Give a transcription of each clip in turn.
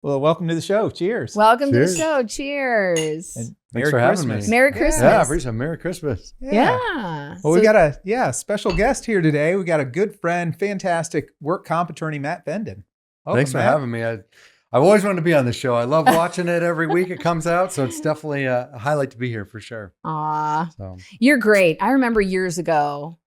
Well, welcome to the show. Cheers. Welcome to the show. Cheers. And Thanks for having me. Merry Christmas. Yeah, appreciate Merry Christmas. Yeah. Well, we got a special guest here today. We got a good friend, fantastic work comp attorney, Matt Fendon. Welcome, Thanks for having me. I've always wanted to be on the show. I love watching it every week it comes out, so it's definitely a highlight to be here for sure. Aw. So. You're great. I remember years ago,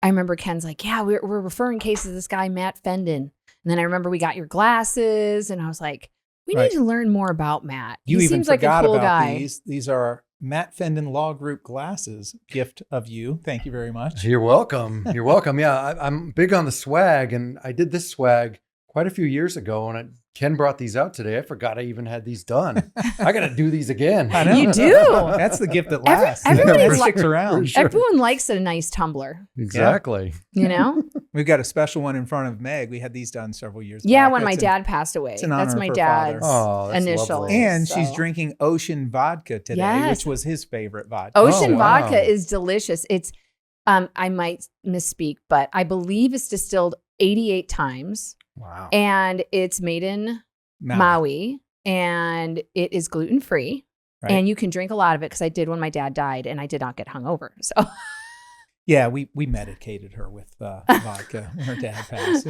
Ken's like, yeah, we're referring cases to this guy, Matt Fendon. And then I remember we got your glasses, and I was like, we need to learn more about Matt. You he even seems like forgot a cool about guy. these. These are Matt Fendon Law Group glasses. Gift of you. Thank you very much. You're welcome. You're welcome. Yeah, I'm big on the swag, and I did this swag quite a few years ago, and Ken brought these out today. I forgot I even had these done. I got to do these again. I know. You do. That's the gift that lasts. Everyone That is sticks around. Sure. Everyone likes a nice tumbler. Exactly. You know? We've got a special one in front of Meg. We had these done several years Yeah, back. when my That's dad passed away. it's an honor That's my of her dad's father. Oh, that's initial. lovely. And so. she's drinking Ocean Vodka today, Yes. which was his favorite vodka. Ocean Oh, wow. vodka is delicious. It's, I might misspeak, but I believe it's distilled 88 times. Wow. And it's made in Maui, and it is gluten-free. Right. And you can drink a lot of it because I did when my dad died, and I did not get hungover. So Yeah, we medicated her with vodka when her dad passed.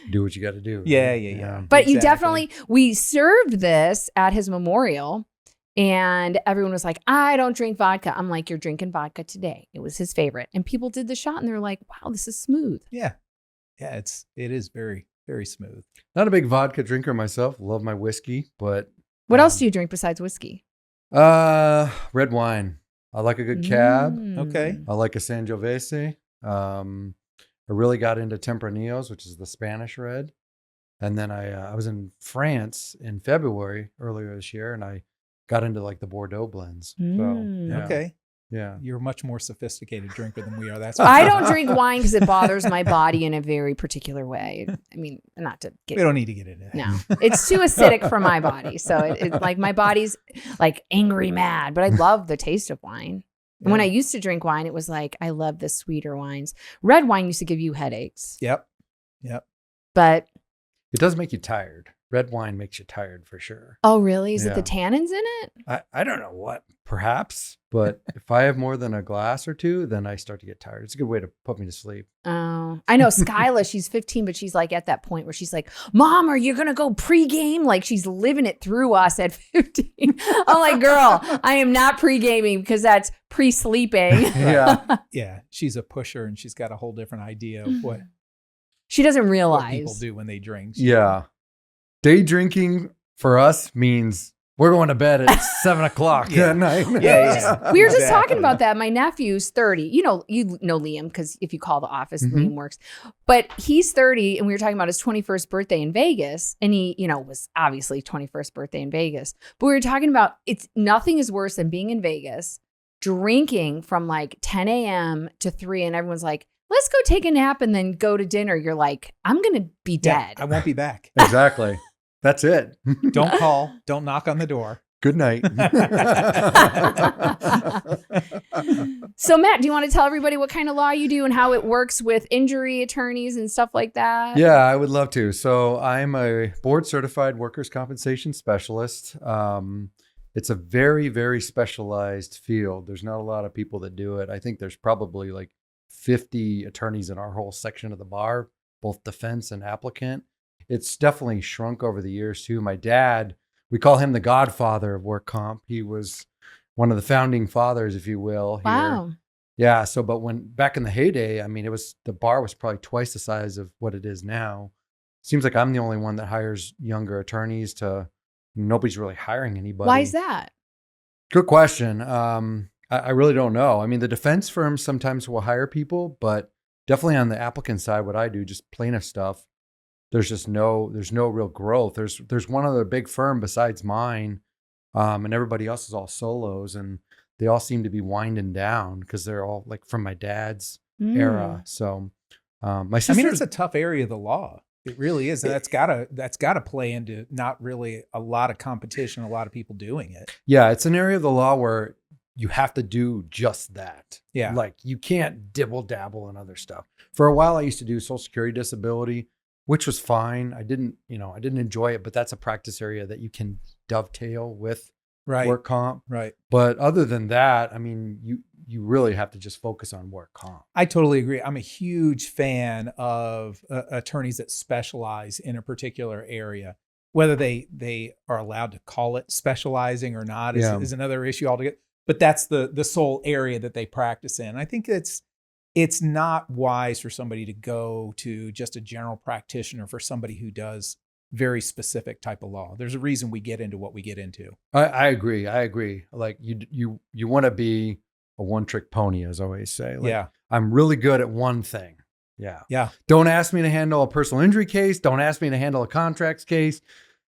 Do what you got to do. Yeah. But you Exactly. definitely, we served this at his memorial, and everyone was like, I don't drink vodka. I'm like, you're drinking vodka today. It was his favorite. And people did the shot, and they were like, wow, this is smooth. Yeah, it is very, very smooth. Not a big vodka drinker myself. Love my whiskey, but What else do you drink besides whiskey? red wine. I like a good cab. Okay. I like a Sangiovese. I really got into Tempranillos, which is the Spanish red. And then I was in France in February earlier this year, and I got into like the Bordeaux blends. So, yeah. Okay. Yeah. You're a much more sophisticated drinker than we are. That's I don't drink wine because it bothers my body in a very particular way. I mean, not to get. We don't need to get into that. No, it's too acidic for my body. So it like my body's like angry mad, but I love the taste of wine. And when I used to drink wine, it was like, I love the sweeter wines. Red wine used to give you headaches. Yep. But. It does make you tired. Red wine makes you tired for sure. Oh, really? Is it the Yeah. tannins in it? I don't know what, perhaps, but if I have more than a glass or two, then I start to get tired. It's a good way to put me to sleep. Oh, I know Skyla, she's 15, but she's like at that point where she's like, Mom, are you going to go pregame? Like she's living it through us at 15. I'm like, girl, I am not pregaming because that's pre-sleeping. Yeah. Yeah. She's a pusher and she's got a whole different idea of what She doesn't people realize. do when they drink. Yeah. Day drinking for us means we're going to bed at 7 o'clock Yeah. that night. Yeah. We were just Exactly. talking about that. My nephew's 30. You know Liam because if you call the office, Mhm. Liam works. But he's 30, and we were talking about his 21st birthday in Vegas. And he, was obviously 21st birthday in Vegas. But we were talking about nothing is worse than being in Vegas, drinking from like 10 a.m. to 3, and everyone's like, let's go take a nap and then go to dinner. You're like, I'm going to be Yeah, dead. I won't be back. Exactly. That's it. Don't call. Don't knock on the door. Good night. So, Matt, do you want to tell everybody what kind of law you do and how it works with injury attorneys and stuff like that? Yeah, I would love to. So I'm a board certified workers' compensation specialist. It's a very, very specialized field. There's not a lot of people that do it. I think there's probably like 50 attorneys in our whole section of the bar, both defense and applicant. It's definitely shrunk over the years too. My dad, we call him the godfather of work comp. He was one of the founding fathers, if you will. Here. Wow. Yeah. So, but when back in the heyday, I mean, the bar was probably twice the size of what it is now. Seems like I'm the only one that hires younger attorneys nobody's really hiring anybody. Why is that? Good question. I really don't know. I mean, the defense firms sometimes will hire people, but definitely on the applicant side, what I do, just plaintiff stuff, there's no real growth. There's one other big firm besides mine, and everybody else is all solos, and they all seem to be winding down because they're all like from my dad's era. So my sister. I mean, it's a tough area of the law. It really is. And that's gotta play into not really a lot of competition, a lot of people doing it. Yeah, it's an area of the law where you have to do just that. Yeah. Like you can't dibble dabble in other stuff. For a while, I used to do Social Security disability, which was fine. I didn't enjoy it, but that's a practice area that you can dovetail with Right. work comp. Right. But other than that, I mean, you really have to just focus on work comp. I totally agree. I'm a huge fan of attorneys that specialize in a particular area. Whether they are allowed to call it specializing or not is another issue altogether. But that's the sole area that they practice in. I think it's not wise for somebody to go to just a general practitioner for somebody who does very specific type of law. There's a reason we get into what we get into. I agree. Like you want to be a one-trick pony, as I always say. Like, Yeah. I'm really good at one thing. Yeah. Yeah. Don't ask me to handle a personal injury case. Don't ask me to handle a contracts case.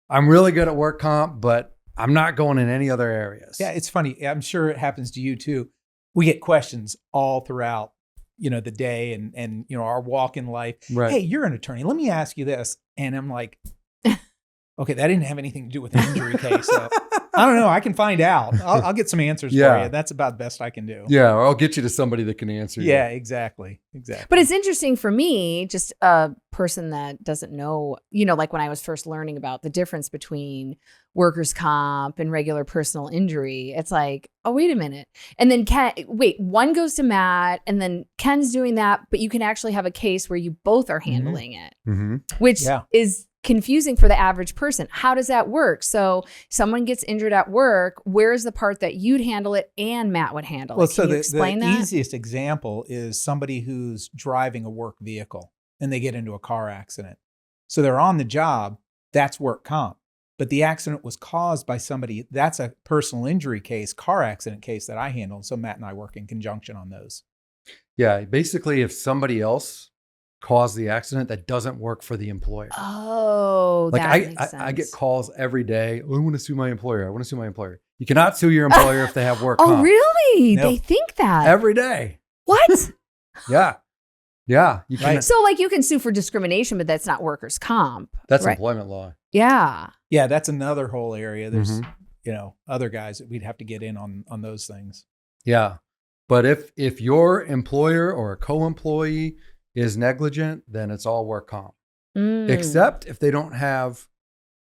I'm really good at work comp, but I'm not going in any other areas. Yeah, it's funny. I'm sure it happens to you too. We get questions all throughout, the day and our walk in life. Right. Hey, you're an attorney. Let me ask you this. And I'm like, okay, that didn't have anything to do with an injury case. So I don't know. I can find out. I'll get some answers for you. That's about the best I can do. Yeah, or I'll get you to somebody that can answer you. Yeah, exactly. But it's interesting for me, just a person that doesn't know, like when I was first learning about the difference between workers' comp and regular personal injury, it's like, oh, wait a minute. And then one goes to Matt and then Ken's doing that, but you can actually have a case where you both are handling it, which is confusing for the average person. How does that work? So someone gets injured at work. Where's the part that you'd handle it and Matt would handle it? Can you explain the that? easiest example is somebody who's driving a work vehicle and they get into a car accident. So they're on the job. That's work comp. But the accident was caused by somebody. That's a personal injury case, car accident case that I handle. So Matt and I work in conjunction on those. Yeah. Basically, if somebody else caused the accident, that doesn't work for the employer. Oh, like that makes sense. I get calls every day. Oh, I want to sue my employer. I want to sue my employer. You cannot sue your employer if they have work comp. Oh, really? Nope. They think that Every day. What? Yeah. Yeah. You can. Right. So like you can sue for discrimination, but that's not workers' comp. That's right? employment law. Yeah. Yeah, that's another whole area. There's, other guys that we'd have to get in on those things. Yeah. But if your employer or a co-employee is negligent, then it's all work comp. Except if they don't have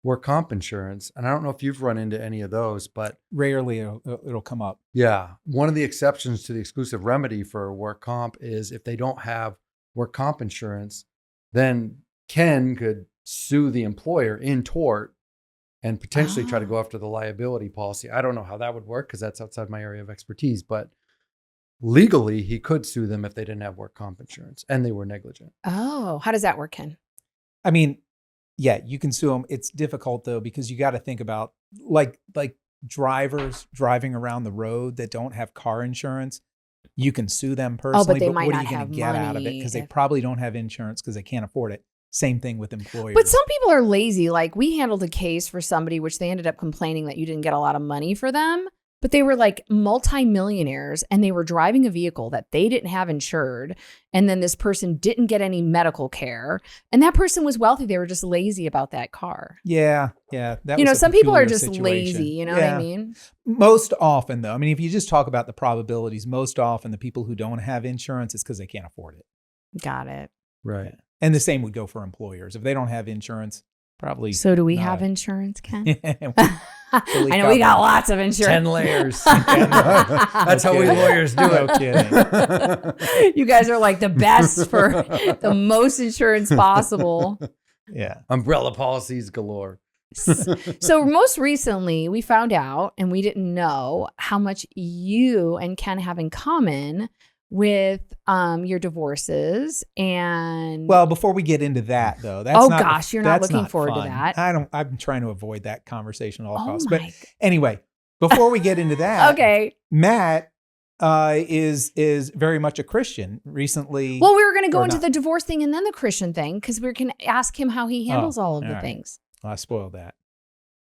work comp insurance. And I don't know if you've run into any of those, but Rarely it'll come up. yeah, one of the exceptions to the exclusive remedy for work comp is if they don't have work comp insurance, then Ken could sue the employer in tort and potentially try to go after the liability policy. I don't know how that would work because that's outside my area of expertise, but legally he could sue them if they didn't have work comp insurance and they were negligent. Oh, how does that work, Ken? I mean, yeah, you can sue them. It's difficult though, because you got to think about like drivers driving around the road that don't have car insurance. You can sue them personally, they but might what are not you going have to get out of it? money Because they if- probably don't have insurance because they can't afford it. Same thing with employers. But some people are lazy. Like we handled a case for somebody, which they ended up complaining that you didn't get a lot of money for them. But they were like multimillionaires and they were driving a vehicle that they didn't have insured. And then this person didn't get any medical care. And that person was wealthy. They were just lazy about that car. Yeah. That was a some people are peculiar just situation. lazy. You know what I mean? Most often, though, I mean, if you just talk about the probabilities, most often the people who don't have insurance, it's because they can't afford it. Got it. Right. And the same would go for employers. If they don't have insurance, probably. So do we not. have insurance, Ken? Fully I know we got covered. lots of insurance. 10 layers. That's how we kidding. lawyers do No it. kidding. You guys are like the best for the most insurance possible. Yeah. Umbrella policies galore. So most recently we found out, and we didn't know how much you and Ken have in common with your divorces. And Well, before we get into that, though, that's Oh, not, gosh, you're not that's looking forward to fun. that. I'm trying to avoid that conversation at all oh costs. my But anyway, before we get into that, okay. Matt is very much a Christian. Recently, Well, we were going to go Or into not. the divorce thing and then the Christian thing because we can ask him how he handles all of the all right. things. I spoiled that.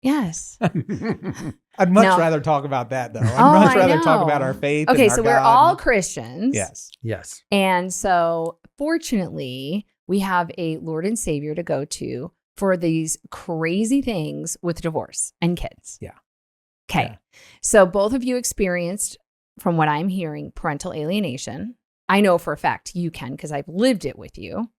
Yes. I'd much No. rather talk about that, though. Oh, I'd much I rather know. talk about our faith. Okay, and our so we're God. all Christians. Yes. Yes. And so, fortunately, we have a Lord and Savior to go to for these crazy things with divorce and kids. Yeah. Okay. Yeah. So, both of you experienced, from what I'm hearing, parental alienation. I know for a fact you can because I've lived it with you.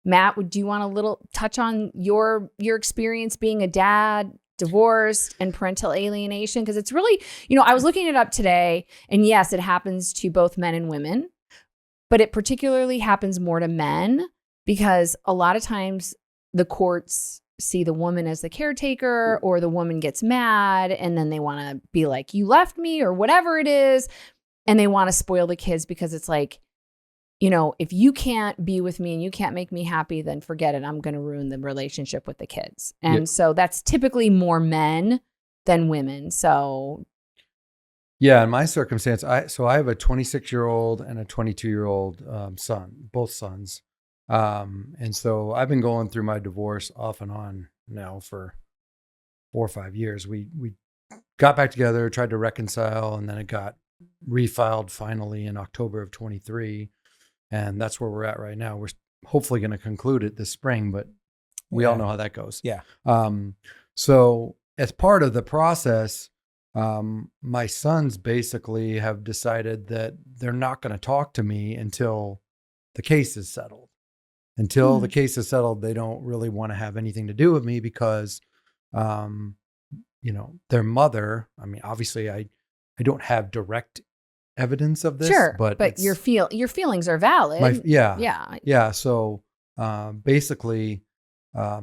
Matt, do you want a little touch on your experience being a dad, divorced, and parental alienation? Because it's really, I was looking it up today, and yes, it happens to both men and women, but it particularly happens more to men because a lot of times the courts see the woman as the caretaker, or the woman gets mad and then they want to be like, you left me, or whatever it is. And they want to spoil the kids because it's like, if you can't be with me and you can't make me happy, then forget it. I'm going to ruin the relationship with the kids. And so that's typically more men than women. So yeah, in my circumstance, I have a 26-year-old and a 22-year-old son, both sons. And so I've been going through my divorce off and on now for 4 or 5 years. We got back together, tried to reconcile, and then it got refiled finally in October of 23. And that's where we're at right now. We're hopefully going to conclude it this spring, but we all know how that goes. Yeah. So as part of the process, my sons basically have decided that they're not going to talk to me until the case is settled. Until the case is settled, they don't really want to have anything to do with me because, their mother, I mean, obviously I don't have direct evidence of this, sure, but your feelings are valid. Yeah. So, basically, I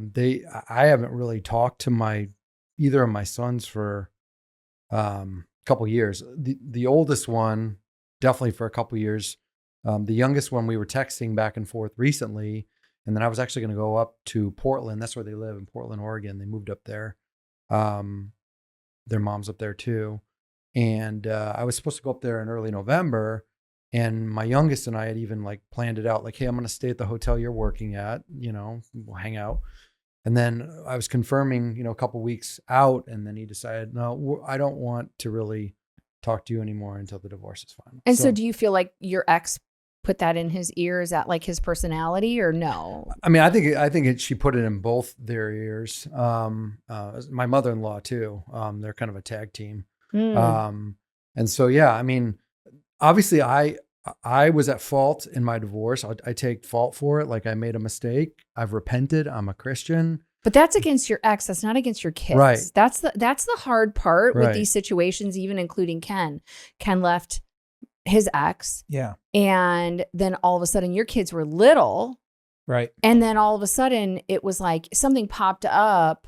haven't really talked to either of my sons for, a couple years. The oldest one, definitely for a couple years. The youngest one, we were texting back and forth recently, and then I was actually going to go up to Portland. That's where they live, in Portland, Oregon. They moved up there. Their mom's up there too. And I was supposed to go up there in early November, and my youngest and I had even planned it out. Like, hey, I'm going to stay at the hotel you're working at, we'll hang out. And then I was confirming, a couple weeks out, and then he decided, no, I don't want to really talk to you anymore until the divorce is final. And so do you feel like your ex put that in his ear? Is that like his personality, or no? I mean, I think she put it in both their ears. My mother-in-law too. They're kind of a tag team. And so, yeah, I mean, obviously I was at fault in my divorce. I take fault for it. Like, I made a mistake. I've repented. I'm a Christian. But that's against your ex. That's not against your kids. Right. That's the hard part with these situations, even including Ken. Ken left his ex. Yeah. And then all of a sudden your kids were little. Right. And then all of a sudden it was like something popped up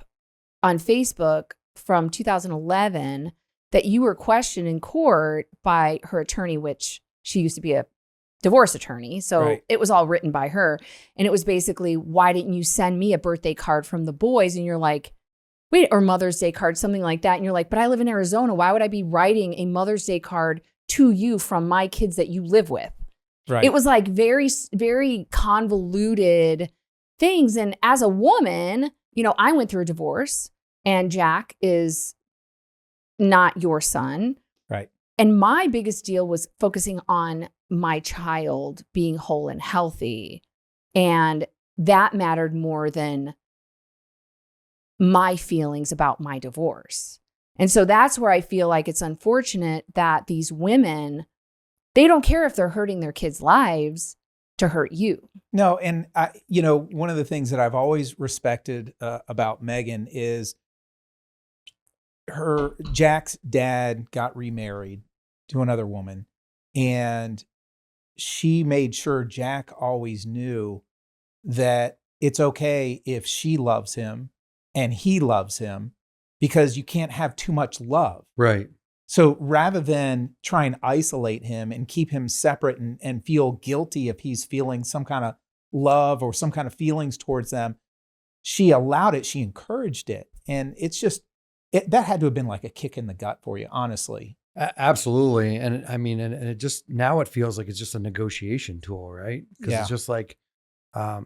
on Facebook from 2011 that you were questioned in court by her attorney, which she used to be a divorce attorney. So it was all written by her. And it was basically, why didn't you send me a birthday card from the boys? And you're like, wait, or Mother's Day card, something like that. And you're like, but I live in Arizona. Why would I be writing a Mother's Day card to you from my kids that you live with? Right. It was like very, very convoluted things. And as a woman, I went through a divorce, and Jack is not your son. Right. And my biggest deal was focusing on my child being whole and healthy. And that mattered more than my feelings about my divorce. And so that's where I feel like it's unfortunate that these women, they don't care if they're hurting their kids' lives to hurt you. No. And one of the things that I've always respected about Megan is Jack's dad got remarried to another woman, and she made sure Jack always knew that it's okay if she loves him and he loves him, because you can't have too much love. Right. So rather than try and isolate him and keep him separate and feel guilty if he's feeling some kind of love or some kind of feelings towards them, she allowed it. She encouraged it. And it's just, that had to have been like a kick in the gut for you, honestly. Absolutely. And I mean, and it just, now it feels like it's just a negotiation tool, right? Because it's just like, my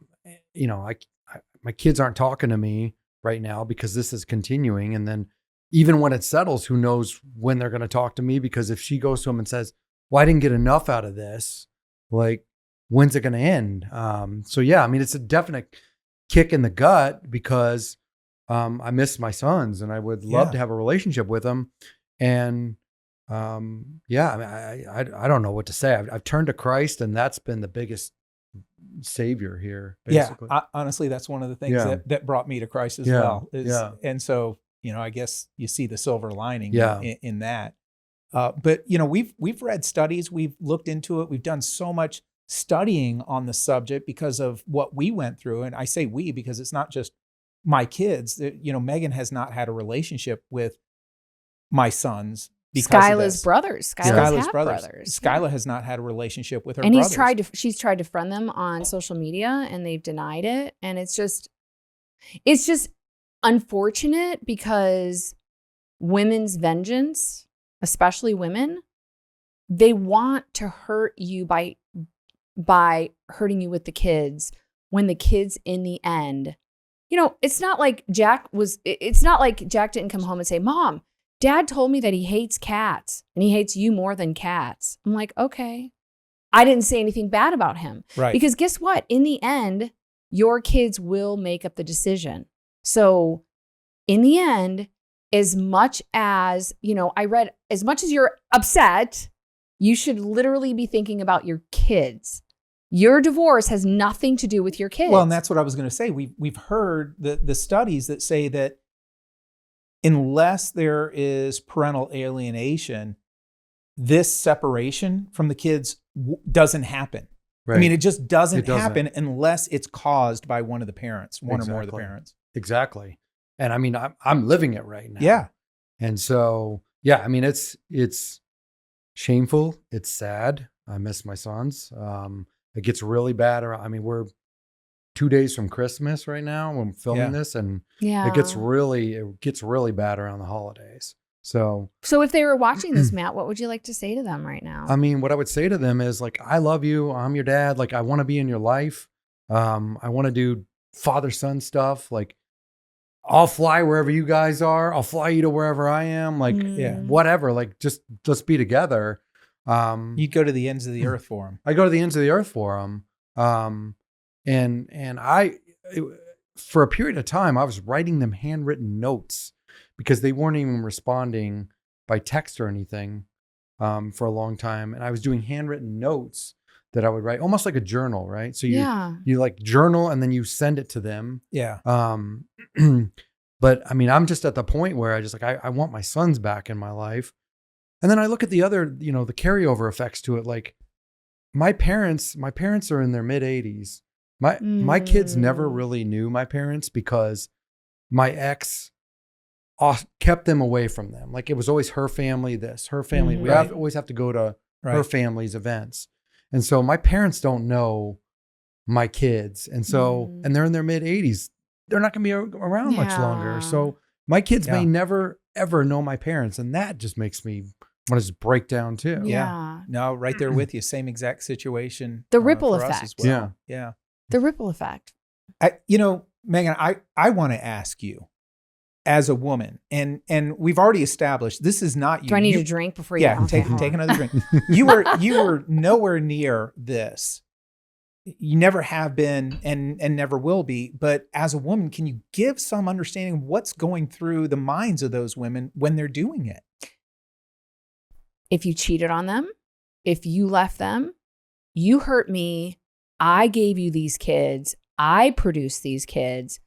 kids aren't talking to me right now because this is continuing. And then even when it settles, who knows when they're going to talk to me? Because if she goes to him and says, well, I didn't get enough out of this, like, when's it going to end? So yeah, I mean, it's a definite kick in the gut because I miss my sons and I would love to have a relationship with them. And I mean, I don't know what to say. I've turned to Christ, and that's been the biggest savior here, basically. Yeah, honestly, that's one of the things that brought me to Christ as well. And so, I guess you see the silver lining in that. But we've read studies, we've looked into it, we've done so much studying on the subject because of what we went through. And I say we because it's not just my kids. Megan has not had a relationship with my sons. Skyla's brothers. Skyla's brothers. Skyla has not had a relationship with her and brothers. She's tried to friend them on social media and they've denied it. And it's just unfortunate because women's vengeance, especially women, they want to hurt you by hurting you with the kids when the kids in the end, it's not like Jack didn't come home and say, Mom, Dad told me that he hates cats and he hates you more than cats. I'm like, okay. I didn't say anything bad about him. Right. Because guess what? In the end, your kids will make up the decision. So in the end, as much as, I read, as much as you're upset, you should literally be thinking about your kids. Your divorce has nothing to do with your kids. Well, and that's what I was going to say. We've heard the studies that say that unless there is parental alienation, this separation from the kids doesn't happen. Right. I mean, it just doesn't happen unless it's caused by one of the parents, one or more of the parents. Exactly. And I mean, I'm living it right now. Yeah. And so, I mean, it's shameful. It's sad. I miss my sons. It gets really bad. I mean, we're 2 days from Christmas right now when I'm filming this, and it gets really bad around the holidays. So if they were watching this, Matt, what would you like to say to them right now? I mean, what I would say to them is like, I love you. I'm your dad. Like, I want to be in your life. I want to do father-son stuff. Like, I'll fly wherever you guys are. I'll fly you to wherever I am. Like, whatever. Like, just let's be together. You go to the ends of the earth for them. I go to the ends of the earth for them. For a period of time, I was writing them handwritten notes because they weren't even responding by text or anything for a long time. And I was doing handwritten notes that I would write, almost like a journal, right? So you like journal and then you send it to them. Yeah. But I mean, I'm just at the point where I want my sons back in my life. And then I look at the other, the carryover effects to it. Like my parents are in their mid 80s. My kids never really knew my parents because my ex kept them away from them. Like it was always her family, her family. We always have to go to her family's events. And so my parents don't know my kids. And so, and they're in their mid 80s. They're not going to be around much longer. So my kids may never, ever know my parents. And that just makes me want to just break down too. Yeah. No, right there with you. Same exact situation. The ripple for effect. Us as well. Yeah. The ripple effect. Megan, I want to ask you as a woman, and we've already established this is not you. Do I need a drink before you? Yeah, take another drink. You were nowhere near this. You never have been and never will be. But as a woman, can you give some understanding of what's going through the minds of those women when they're doing it? If you cheated on them, if you left them, you hurt me. I gave you these kids. I produced these kids.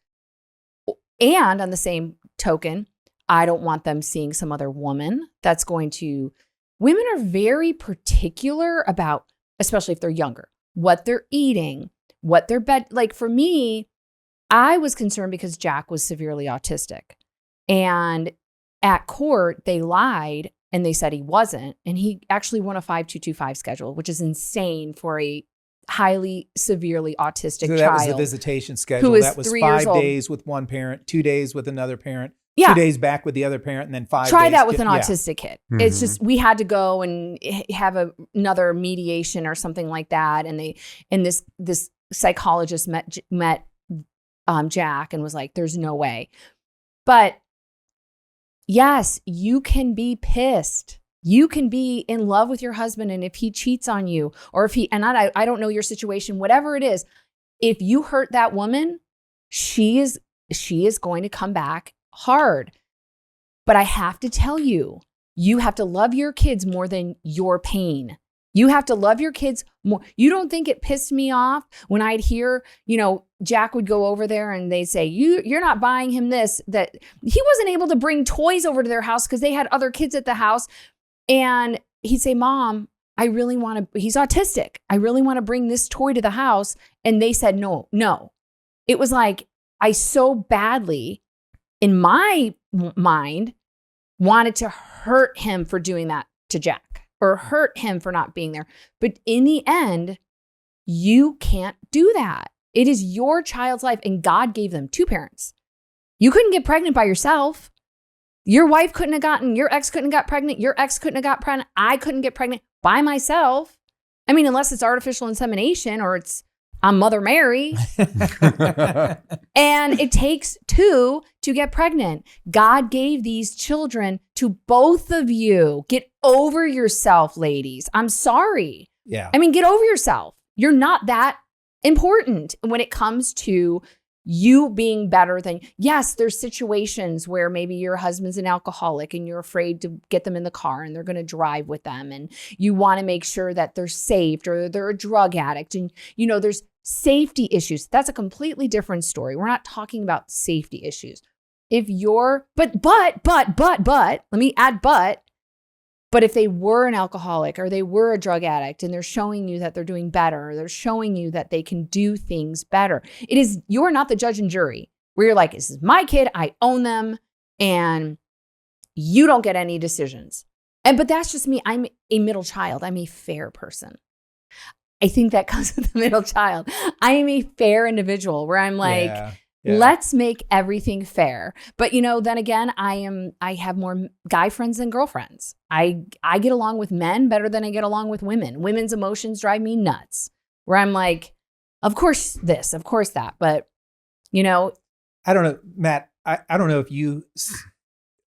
And on the same token, I don't want them seeing some other woman that's going to. Women are very particular about, especially if they're younger, what they're eating, what their bed. Like for me, I was concerned because Jack was severely autistic. And at court, they lied and they said he wasn't. And he actually won a 5225 schedule, which is insane for a highly severely autistic child. That was the visitation schedule. That was 5 days with one parent, 2 days with another parent, 2 days back with the other parent, and then 5 days. Try that with an autistic kid. Mm-hmm. It's just, we had to go and have another mediation or something like that. And this psychologist met Jack and was like, there's no way. But yes, you can be pissed. You can be in love with your husband, and if he cheats on you, or if he, and I don't know your situation, whatever it is, if you hurt that woman, she is going to come back hard. But I have to tell you, you have to love your kids more than your pain. You have to love your kids more. You don't think it pissed me off when I'd hear, Jack would go over there and they'd say, you're not buying him this, that he wasn't able to bring toys over to their house because they had other kids at the house. And he'd say, Mom, he's autistic. I really want to bring this toy to the house. And they said, no. It was like, I so badly, in my mind, wanted to hurt him for doing that to Jack. Or hurt him for not being there. But in the end, you can't do that. It is your child's life, and God gave them 2 parents. You couldn't get pregnant by yourself. Your wife couldn't have gotten, your ex couldn't have got pregnant. Your ex couldn't have got pregnant. I couldn't get pregnant by myself. I mean, unless it's artificial insemination or I'm Mother Mary. And it takes 2 to get pregnant. God gave these children to both of you. Get over yourself, ladies. I'm sorry. Yeah. I mean, get over yourself. You're not that important when it comes to you being better than, yes, there's situations where maybe your husband's an alcoholic and you're afraid to get them in the car and they're going to drive with them. And you want to make sure that they're safe, or they're a drug addict. And, there's safety issues. That's a completely different story. We're not talking about safety issues. If you're, but, let me add but if they were an alcoholic or they were a drug addict and they're showing you that they're doing better, or they're showing you that they can do things better, you're not the judge and jury where you're like, this is my kid, I own them, and you don't get any decisions. But that's just me. I'm a middle child. I'm a fair person. I think that comes with the middle child. I am a fair individual where I'm like, let's make everything fair. But then again, I have more guy friends than girlfriends. I get along with men better than I get along with women. Women's emotions drive me nuts. Where I'm like, of course this, of course that. But I don't know, Matt. I don't know if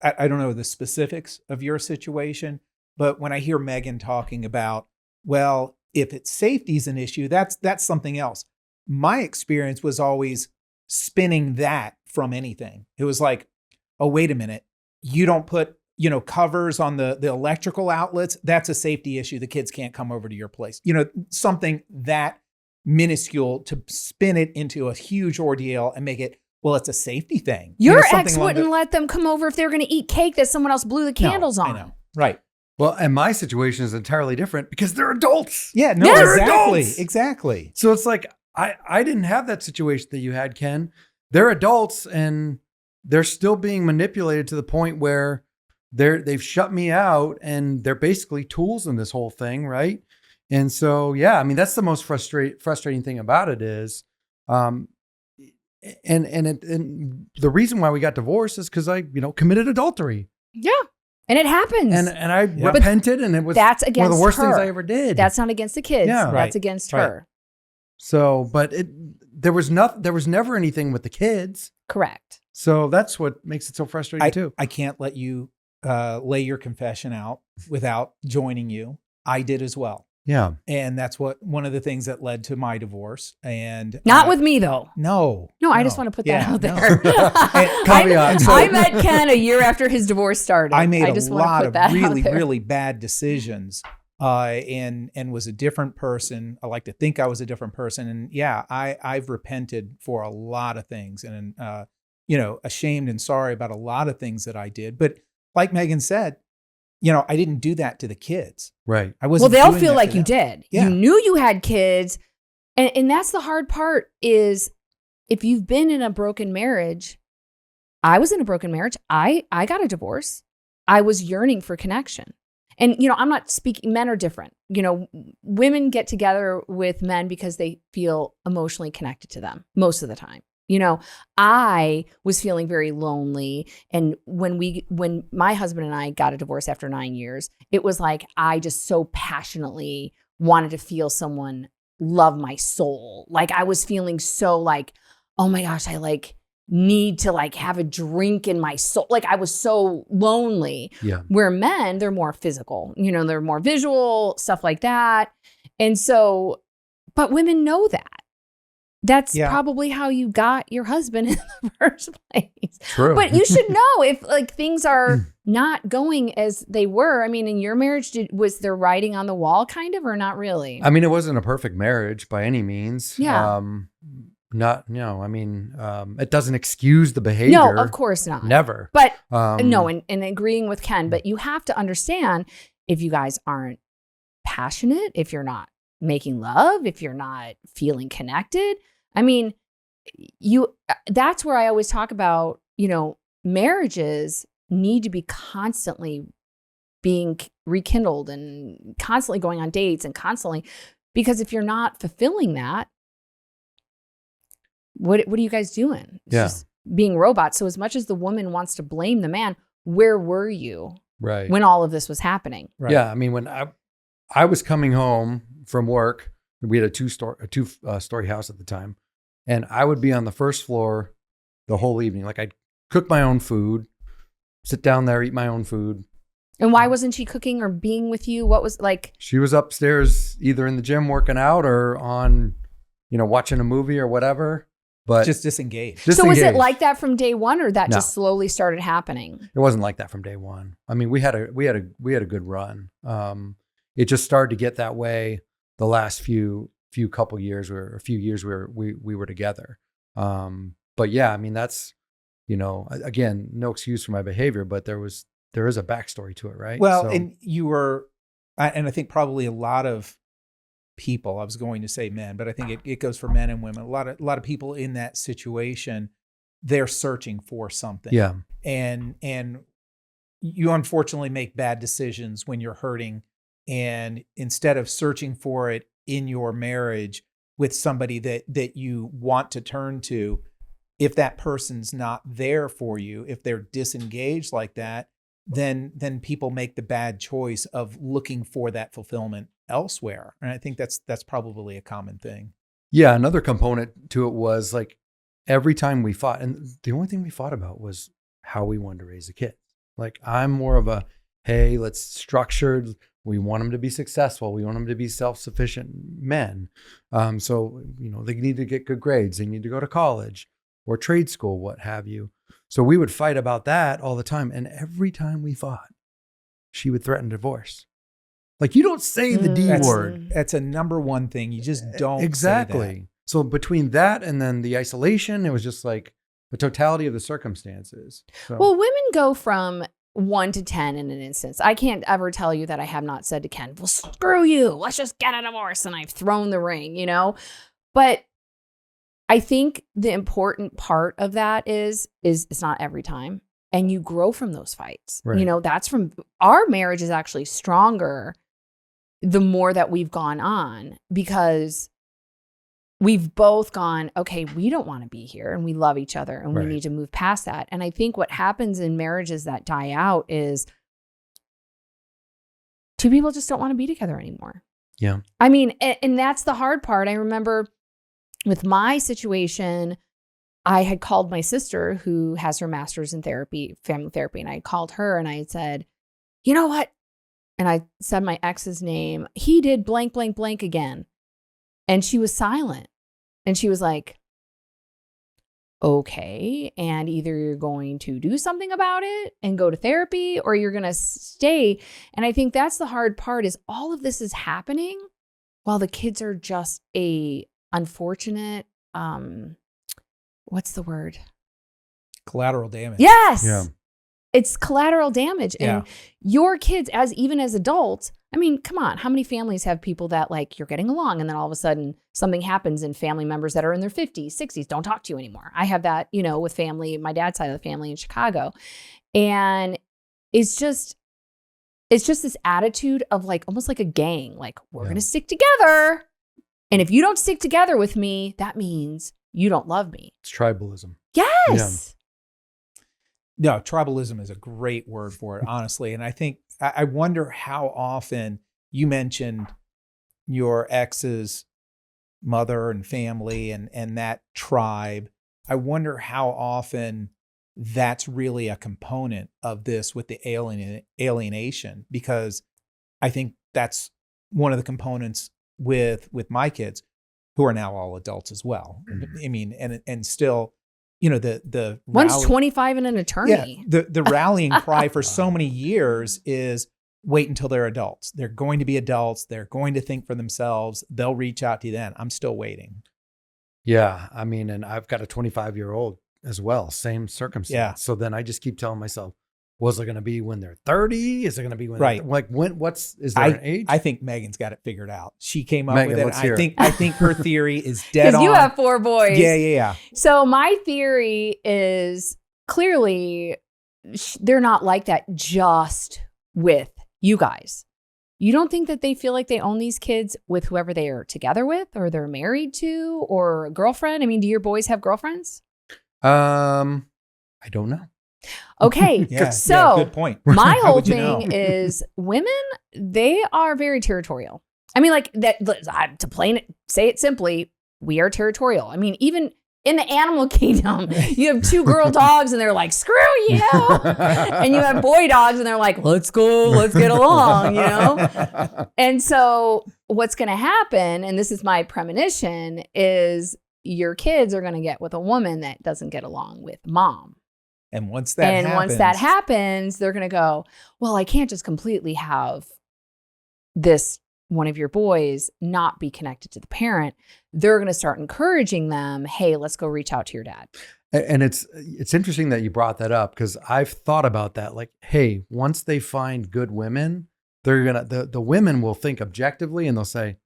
I don't know the specifics of your situation, but when I hear Megan talking about, well, if it's safety is an issue, that's something else. My experience was always spinning that from anything. It was like, oh, wait a minute. You don't put, covers on the electrical outlets. That's a safety issue. The kids can't come over to your place. Something that minuscule to spin it into a huge ordeal and make it, well, it's a safety thing. Your ex wouldn't let them come over if they're going to eat cake that someone else blew the candles on. I know. Right. Well, and my situation is entirely different because they're adults. Yeah, no, yes, exactly. So it's like, I didn't have that situation that you had, Ken. They're adults and they're still being manipulated to the point where they've shut me out and they're basically tools in this whole thing, right? And so, yeah, I mean, that's the most frustrating thing about it is, and the reason why we got divorced is because I, committed adultery. Yeah. And it happens. And I repented, and it was one of the worst things I ever did. That's not against the kids. Yeah. That's against her. So, but there was never anything with the kids. Correct. So that's what makes it so frustrating too. I can't let you lay your confession out without joining you. I did as well. Yeah. And that's one of the things that led to my divorce. And not with me though. No, I just want to put that out there. I met Ken a year after his divorce started. I made a lot of really bad decisions and was a different person. I like to think I was a different person. And yeah, I've repented for a lot of things and, ashamed and sorry about a lot of things that I did. But like Megan said, I didn't do that to the kids. Right. I wasn't. Well, they'll feel like you did. Yeah. You knew you had kids. And that's the hard part is if you've been in a broken marriage, I was in a broken marriage. I got a divorce. I was yearning for connection. And, I'm not speaking, men are different. Women get together with men because they feel emotionally connected to them most of the time. I was feeling very lonely. And when my husband and I got a divorce after 9 years, it was like, I just so passionately wanted to feel someone love my soul. Like I was feeling so like, oh my gosh, I need to have a drink in my soul. Like I was so lonely. Yeah. Where men, they're more physical, they're more visual, stuff like that. And so, but women know that. That's probably how you got your husband in the first place. True. But you should know if things are not going as they were. I mean, in your marriage, was there writing on the wall kind of, or not really? I mean, it wasn't a perfect marriage by any means. Yeah. It doesn't excuse the behavior. No, of course not. Never. But no, and agreeing with Ken, but you have to understand, if you guys aren't passionate, if you're not making love, if you're not feeling connected, I mean, that's where I always talk about, marriages need to be constantly being rekindled and constantly going on dates and constantly, because if you're not fulfilling that, what are you guys doing? It's just being robots. So as much as the woman wants to blame the man, where were you when all of this was happening? Right. Yeah. I mean, when I was coming home from work, we had a two-story house at the time, and I would be on the first floor the whole evening. Like, I'd cook my own food, sit down there, eat my own food. And why wasn't she cooking or being with you? What was like? She was upstairs either in the gym working out or on, watching a movie or whatever. But just disengaged. So was it like that from day one, or that just slowly started happening? It wasn't like that from day one. I mean, we had a good run. It just started to get that way the last few couple years, or a few years we were together. But yeah, I mean, that's, again, no excuse for my behavior, but there is a backstory to it, right? Well, and you were, and I think probably a lot of people, I was going to say men, but I think it goes for men and women. A lot of people in that situation, they're searching for something. Yeah. And you unfortunately make bad decisions when you're hurting. And instead of searching for it in your marriage with somebody that you want to turn to, if that person's not there for you, if they're disengaged like that, then people make the bad choice of looking for that fulfillment elsewhere. And I think that's probably a common thing. Yeah. Another component to it was, like, every time we fought, and the only thing we fought about was how we wanted to raise a kid. Like, I'm more of a, hey, let's structured. We want them to be successful. We want them to be self-sufficient men. So, they need to get good grades. They need to go to college or trade school, what have you. So we would fight about that all the time. And every time we fought, she would threaten divorce. Like, you don't say the D word. That's a number one thing. You just don't exactly. say that. So between that and then the isolation, it was just like the totality of the circumstances. So. Well, women go from 1 to 10 in an instance. I can't ever tell you that I have not said to Ken, well, screw you, let's just get a divorce. And I've thrown the ring, But I think the important part of that is it's not every time. And you grow from those fights. Right. That's from our marriage is actually stronger the more that we've gone on, because we've both gone, okay, we don't want to be here and we love each other and we need to move past that. And I think what happens in marriages that die out is two people just don't want to be together anymore. Yeah. I mean, and that's the hard part. I remember with my situation, I had called my sister, who has her master's in therapy, family therapy, and I called her and I said, you know what? And I said my ex's name. He did blank, blank, blank again. And she was silent. And she was like, okay. And either you're going to do something about it and go to therapy, or you're going to stay. And I think that's the hard part, is all of this is happening while the kids are just a unfortunate, what's the word? Collateral damage. Yes. Yeah. It's collateral damage. And your kids, even as adults, I mean, come on, how many families have people that, like, you're getting along and then all of a sudden something happens and family members that are in their 50s, 60s don't talk to you anymore. I have that, with family, my dad's side of the family in Chicago. And it's just this attitude of, like, almost like a gang, like, we're going to stick together. And if you don't stick together with me, that means you don't love me. It's tribalism. Yes. No, tribalism is a great word for it, honestly. And I think, I wonder how often, you mentioned your ex's mother and family and that tribe. I wonder how often that's really a component of this with the alienation, because I think that's one of the components with my kids, who are now all adults as well. I mean, and still, the one's 25 and an attorney. The rallying cry for so many years is wait until they're adults. They're going to be adults. They're going to think for themselves. They'll reach out to you then. I'm still waiting. Yeah. I mean, and I've got a 25-year-old as well. Same circumstance. Yeah. So then I just keep telling myself, was it going to be when they're 30? Is it going to be when right? Is there an age? I think Megan's got it figured out. She came up Megan, with it. I think her theory is dead on. Because you have 4 boys. Yeah. So my theory is clearly they're not like that just with you guys. You don't think that they feel like they own these kids with whoever they are together with or they're married to or a girlfriend? I mean, do your boys have girlfriends? I don't know. Okay. So good point. My whole thing is women, they are very territorial. I mean, like that, say it simply, we are territorial. I mean, even in the animal kingdom, you have 2 girl dogs and they're like, screw you. And you have boy dogs and they're like, let's go, let's get along, And so what's going to happen, and this is my premonition, is your kids are going to get with a woman that doesn't get along with mom. And once that happens, they're going to go, well, I can't just completely have this one of your boys not be connected to the parent. They're going to start encouraging them, hey, let's go reach out to your dad. And it's interesting that you brought that up because I've thought about that. Like, hey, once they find good women, they're going to, the women will think objectively and they'll say,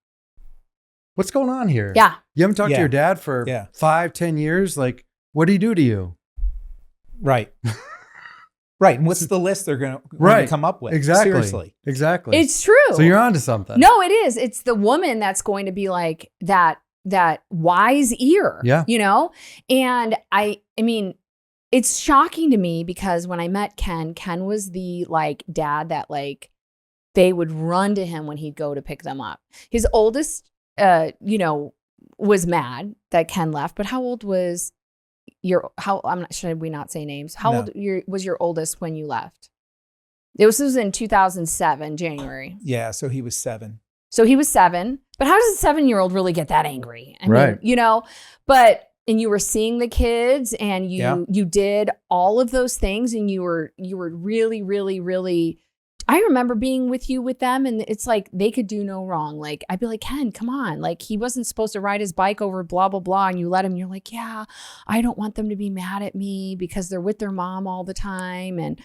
what's going on here? Yeah. You haven't talked to your dad for 5-10 years. Like, what did he do to you? Right. Right. And what's the list they're going to come up with? Exactly. Seriously. Exactly. It's true. So you're onto something. No, it is. It's the woman that's going to be like that wise ear, And I mean, it's shocking to me because when I met Ken was the like dad that like they would run to him when he'd go to pick them up. His oldest, was mad that Ken left, but how old was should we not say names? How old was your oldest when you left? This was in 2007, January. Yeah. So he was 7. But how does a 7-year-old really get that angry? I right. mean, and you were seeing the kids and you did all of those things and you were really, really, really, I remember being with them and it's like they could do no wrong. Like I'd be like, Ken, come on. Like he wasn't supposed to ride his bike over blah, blah, blah. And you let him, you're like, yeah, I don't want them to be mad at me because they're with their mom all the time. And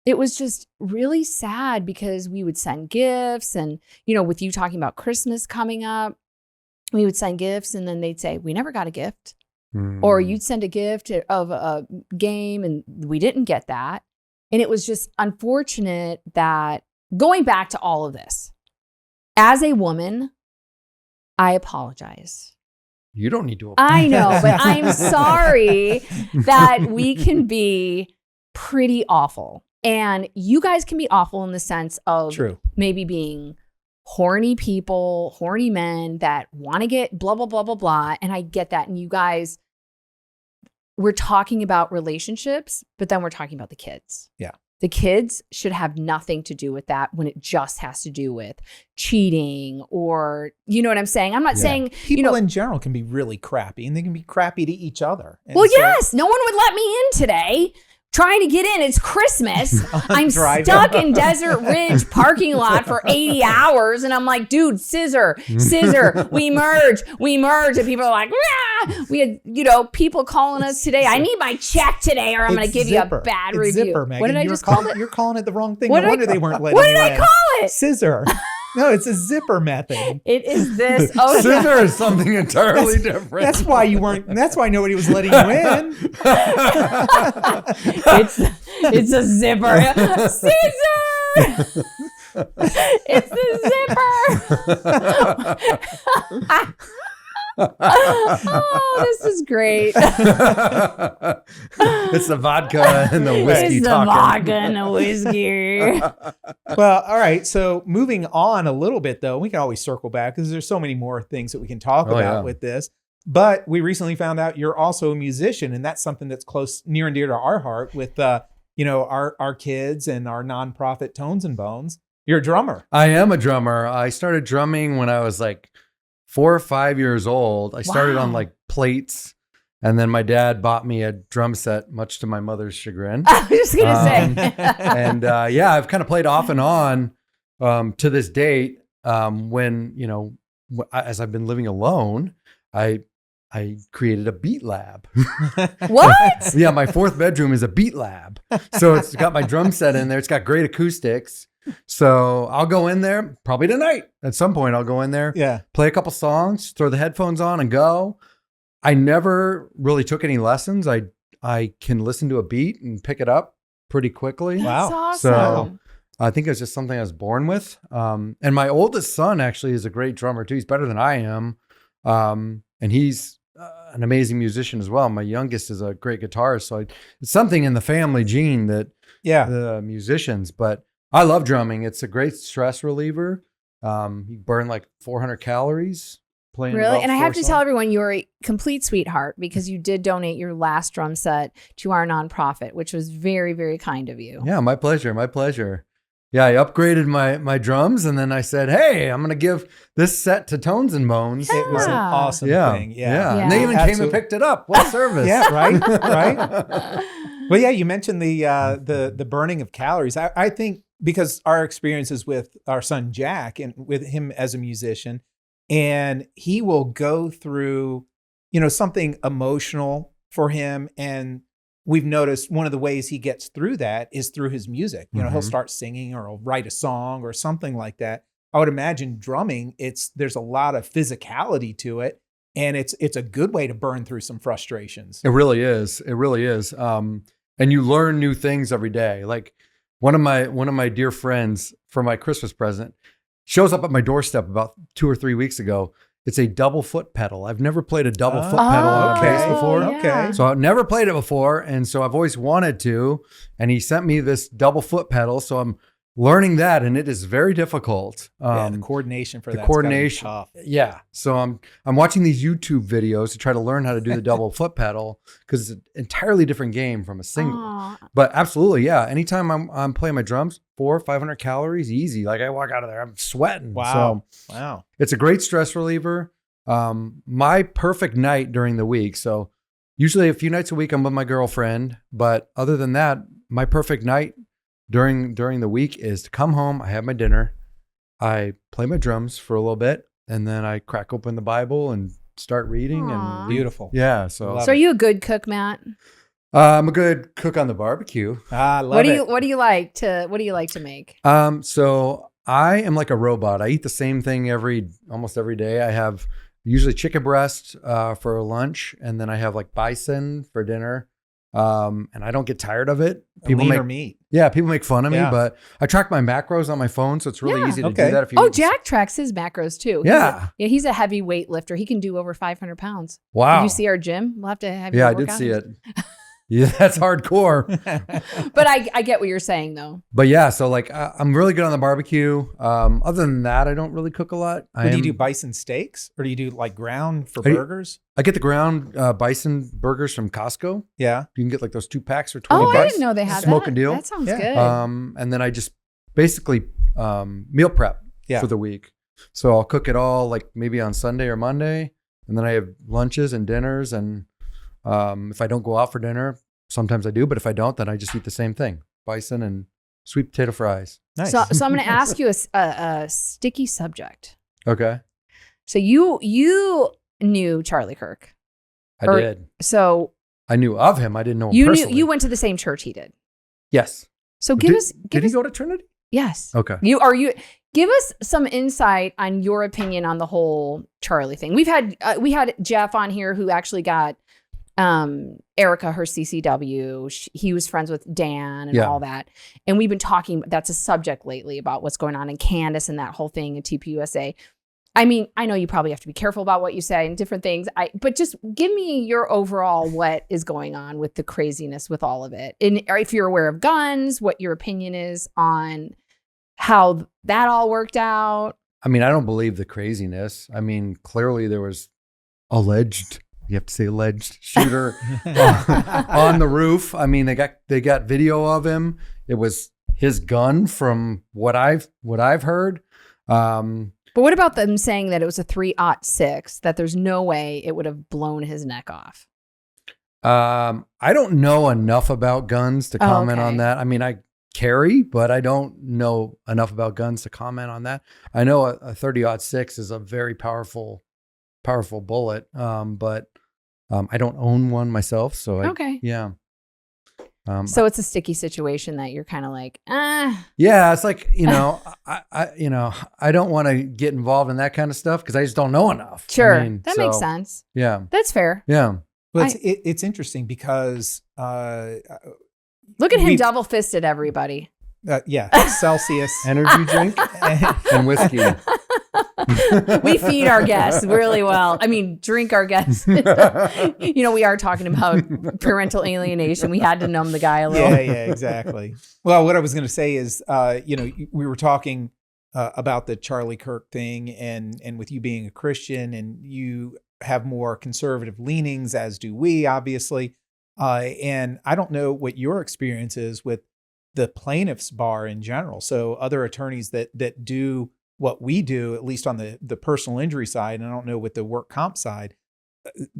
it was just really sad because we would send gifts and, with you talking about Christmas coming up, we would send gifts and then they'd say, we never got a gift. Or you'd send a gift of a game and we didn't get that. And it was just unfortunate that going back to all of this, as a woman, I apologize. You don't need to apologize. I know, but I'm sorry that we can be pretty awful. And you guys can be awful in the sense of maybe being horny people, horny men that want to get blah, blah, blah, blah, blah. And I get that. And you guys, we're talking about relationships, but then we're talking about the kids. Yeah. The kids should have nothing to do with that when it just has to do with cheating or, you know what I'm saying? I'm not saying, people in general can be really crappy and they can be crappy to each other. And yes, no one would let me in today. Trying to get in. It's Christmas. I'm stuck in Desert Ridge parking lot for 80 hours. And I'm like, dude, scissor, we merge. And people are like, ah! We had, people calling us today. I need my check today or I'm going to give you a bad review. Zipper, Megan. What did I just call it? You're calling it the wrong thing. No wonder they weren't letting you in. What did I call it? Scissor. No, it's a zipper method. It is this. Oh, scissor is something entirely different. That's why nobody was letting you in. It's a zipper. Scissor! It's the zipper. Oh, this is great. It's the vodka and the whiskey. It's the vodka and the whiskey. Well, all right. So moving on a little bit, though, we can always circle back because there's so many more things that we can talk about with this. But we recently found out you're also a musician, and that's something that's near and dear to our heart with, our kids and our nonprofit Tones and Bones. You're a drummer. I am a drummer. I started drumming when I was like 4 or 5 years old. I started on like plates And then my dad bought me a drum set, much to my mother's chagrin. I was just gonna say. And I've kind of played off and on to this date. When as I've been living alone, I created a beat lab. What? Yeah, my 4th bedroom is a beat lab. So it's got my drum set in there. It's got great acoustics. So I'll go in there probably tonight. At some point, I'll go in there, play a couple songs, throw the headphones on, and go. I never really took any lessons. I can listen to a beat and pick it up pretty quickly. That's awesome. So I think it's just something I was born with. And my oldest son actually is a great drummer too. He's better than I am. And he's an amazing musician as well. My youngest is a great guitarist. So it's something in the family gene that the musicians, but I love drumming. It's a great stress reliever. You burn like 400 calories playing. Really? And I have to songs. tell everyone you're a complete sweetheart because you did donate your last drum set to our nonprofit, which was very, very kind of you. Yeah, my pleasure. My pleasure. Yeah, I upgraded my drums, and then I said, "Hey, I'm going to give this set to Tones and Bones." It was an awesome thing. Yeah. And they even came and picked it up. What a service! Yeah, right. Well, yeah, you mentioned the burning of calories. I think because our experiences with our son Jack and with him as a musician, and he will go through, something emotional for him, and we've noticed one of the ways he gets through that is through his music. He'll start singing or he'll write a song or something like that. I would imagine drumming, there's a lot of physicality to it, and it's a good way to burn through some frustrations. It really is. It really is. And you learn new things every day. Like one of my dear friends for my Christmas present shows up at my doorstep about 2 or 3 weeks ago. It's a double foot pedal. I've never played a double foot pedal on a bass before. Okay. So I've never played it before. And so I've always wanted to. And he sent me this double foot pedal. So I'm learning that, and it is very difficult. The coordination for that. Coordination. Tough. Yeah. So I'm watching these YouTube videos to try to learn how to do the double foot pedal because it's an entirely different game from a single. Aww. But absolutely, yeah. Anytime I'm playing my drums, 400 or 500 calories, easy. Like I walk out of there, I'm sweating. Wow. So it's a great stress reliever. My perfect night during the week. So usually a few nights a week I'm with my girlfriend, but other than that, my perfect night during the week is to come home, I have my dinner, I play my drums for a little bit, and then I crack open the Bible and start reading. Aww. And Beautiful. Yeah. So are you a good cook, Matt? I'm a good cook on the barbecue. I love it. What do you like to make? So I am like a robot. I eat the same thing almost every day. I have usually chicken breast for lunch, and then I have like bison for dinner. And I don't get tired of it. People make meat. Yeah, people make fun of me, but I track my macros on my phone, so it's really easy to do that. If you Jack tracks his macros too. He's a heavy weight lifter. He can do over 500 pounds. Wow. Did you see our gym? We'll have to have you I work did out. see it. Yeah, that's hardcore. But I get what you're saying though. But yeah, so like I'm really good on the barbecue. Other than that, I don't really cook a lot. Do you do bison steaks, or do you do like ground for burgers? I get the ground bison burgers from Costco. Yeah, you can get like those 2 packs for $20. I didn't know they had Smoke that. a deal. That sounds good. And then I just basically meal prep for the week. So I'll cook it all like maybe on Sunday or Monday, and then I have lunches and dinners. And if I don't go out for dinner, sometimes I do, but if I don't, then I just eat the same thing: bison and sweet potato fries. Nice. So I'm going to ask you a sticky subject. Okay. So you knew Charlie Kirk. I did. So I knew of him. I didn't know him personally. You went to the same church he did. Yes. So did he go to Trinity? Yes. Okay. Give us some insight on your opinion on the whole Charlie thing. We had Jeff on here who actually got Erica her CCW. He was friends with Dan and all that. And we've been talking, that's a subject lately about what's going on in Candace and that whole thing at TPUSA. I mean, I know you probably have to be careful about what you say and different things. But just give me your overall what is going on with the craziness with all of it. And if you're aware of guns, what your opinion is on how that all worked out. I mean, I don't believe the craziness. I mean, clearly there was alleged shooter on the roof. I mean, they got video of him. It was his gun from what I've heard. But what about them saying that it was a 3-06, that there's no way it would have blown his neck off? I don't know enough about guns to comment on that. I mean, I carry, but I don't know enough about guns to comment on that. I know a 30-06 is a very powerful bullet, but I don't own one myself. So yeah. So it's a sticky situation that you're kind of like, Yeah, it's like, I don't want to get involved in that kind of stuff because I just don't know enough. Sure, that makes sense. Yeah, that's fair. Yeah. Well, it's interesting because look at him double fisted everybody. Celsius energy drink and whiskey. We feed our guests really well. I mean, drink our guests. We are talking about parental alienation. We had to numb the guy a little. Yeah, exactly. Well, what I was going to say is, we were talking about the Charlie Kirk thing, and with you being a Christian, and you have more conservative leanings, as do we, obviously. And I don't know what your experience is with the plaintiff's bar in general. So other attorneys that do what we do, at least on the personal injury side, and I don't know with the work comp side,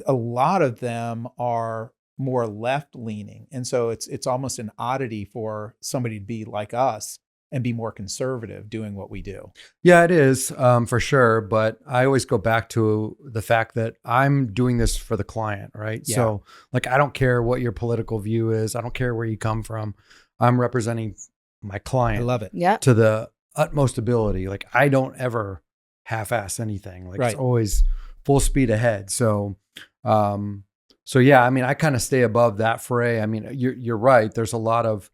a lot of them are more left leaning. And so it's almost an oddity for somebody to be like us and be more conservative doing what we do. Yeah, it is for sure. But I always go back to the fact that I'm doing this for the client, right? Yeah. So like, I don't care what your political view is. I don't care where you come from. I'm representing my client. I love it. Yeah. To the utmost ability. Like, I don't ever half-ass anything. Like It's always full speed ahead. So yeah, I mean, I kind of stay above that fray. I mean, you're right. There's a lot of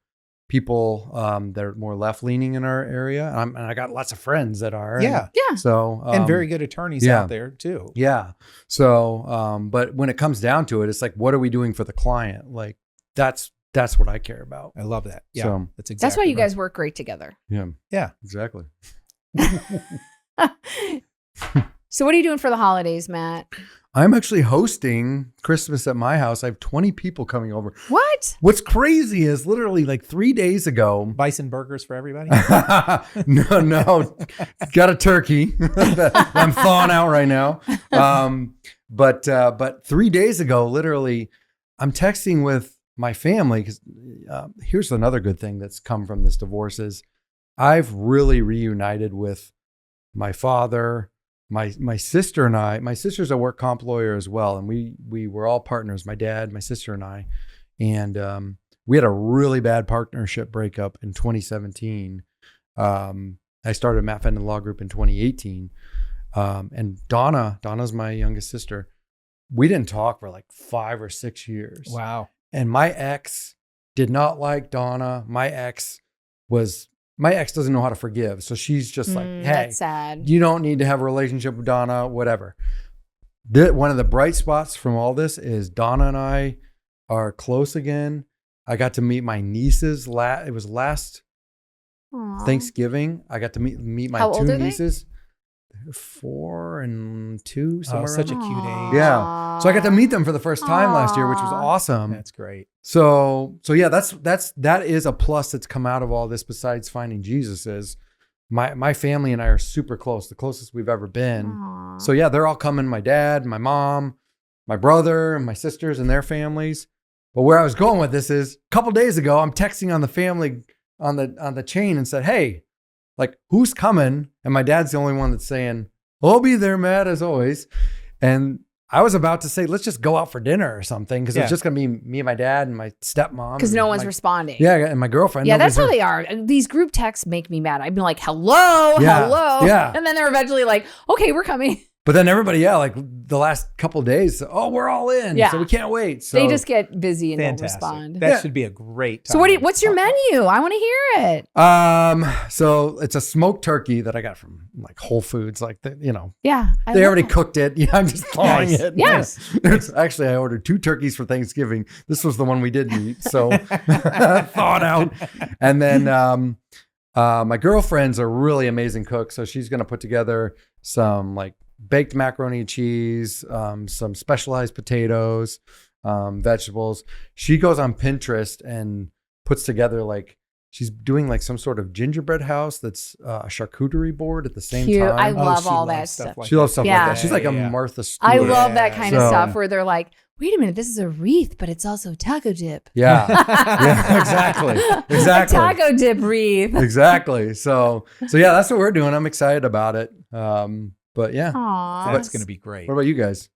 people that are more left leaning in our area. And I got lots of friends that are. Yeah. Yeah. So, and very good attorneys out there too. Yeah. So, but when it comes down to it, it's like, what are we doing for the client? Like that's what I care about. I love that. Yeah. So, that's why you guys work great together. Yeah. Yeah. Exactly. So what are you doing for the holidays, Matt? I'm actually hosting Christmas at my house. I have 20 people coming over. What? What's crazy is literally like 3 days ago. Bison burgers for everybody? No. Got a turkey that I'm thawing out right now. But 3 days ago, literally, I'm texting with my family because here's another good thing that's come from this divorce is I've really reunited with my father, my sister and I. My sister's a work comp lawyer as well, and we were all partners. My dad, my sister, and I, and we had a really bad partnership breakup in 2017. I started Matt Fendon Law Group in 2018, and Donna's my youngest sister. We didn't talk for like 5 or 6 years. Wow. And my ex did not like Donna. My ex doesn't know how to forgive. So she's just like, hey, that's sad. You don't need to have a relationship with Donna, whatever. One of the bright spots from all this is Donna and I are close again. I got to meet my nieces. It was last Thanksgiving. I got to meet my two nieces. 4 and 2, somewhere such around. a cute age. Yeah. So I got to meet them for the first time last year, which was awesome. That's great. So yeah, that is a plus that's come out of all this besides finding Jesus is my family and I are super close, the closest we've ever been. Aww. So yeah, they're all coming, my dad, my mom, my brother, and my sisters and their families. But where I was going with this is a couple days ago, I'm texting on the family on the chain and said, hey, like, who's coming? And my dad's the only one that's saying, I'll be there, Matt, as always. And I was about to say, let's just go out for dinner or something. Because it's just going to be me and my dad and my stepmom. Because no one's responding. Yeah, and my girlfriend. Yeah, that's how they are. These group texts make me mad. I'd be like, hello. Yeah. And then they're eventually like, okay, we're coming. But then everybody, like the last couple of days, we're all in. Yeah. So we can't wait. So they just get busy and don't respond. That should be a great time. So what's your menu? I want to hear it. So it's a smoked turkey that I got from like Whole Foods, like Yeah. They already cooked it. Yeah, I'm just thawing it. Yes. Actually, I ordered 2 turkeys for Thanksgiving. This was the one we didn't eat. So thawed out. And then my girlfriend's a really amazing cook. So she's going to put together some like baked macaroni and cheese, some specialized potatoes, vegetables. She goes on Pinterest and puts together She's doing like some sort of gingerbread house that's a charcuterie board at the same Cute. time. I love she all loves that stuff. like She loves stuff Yeah. like that. She's like a Yeah. Martha Stewart. I love that kind of So- stuff where they're like, wait a minute, this is a wreath, but it's also taco dip. Yeah. Yeah, exactly. Exactly. A taco dip wreath. Exactly. So yeah, that's what we're doing. I'm excited about it. But yeah. Aww. That's going to be great. What about you guys?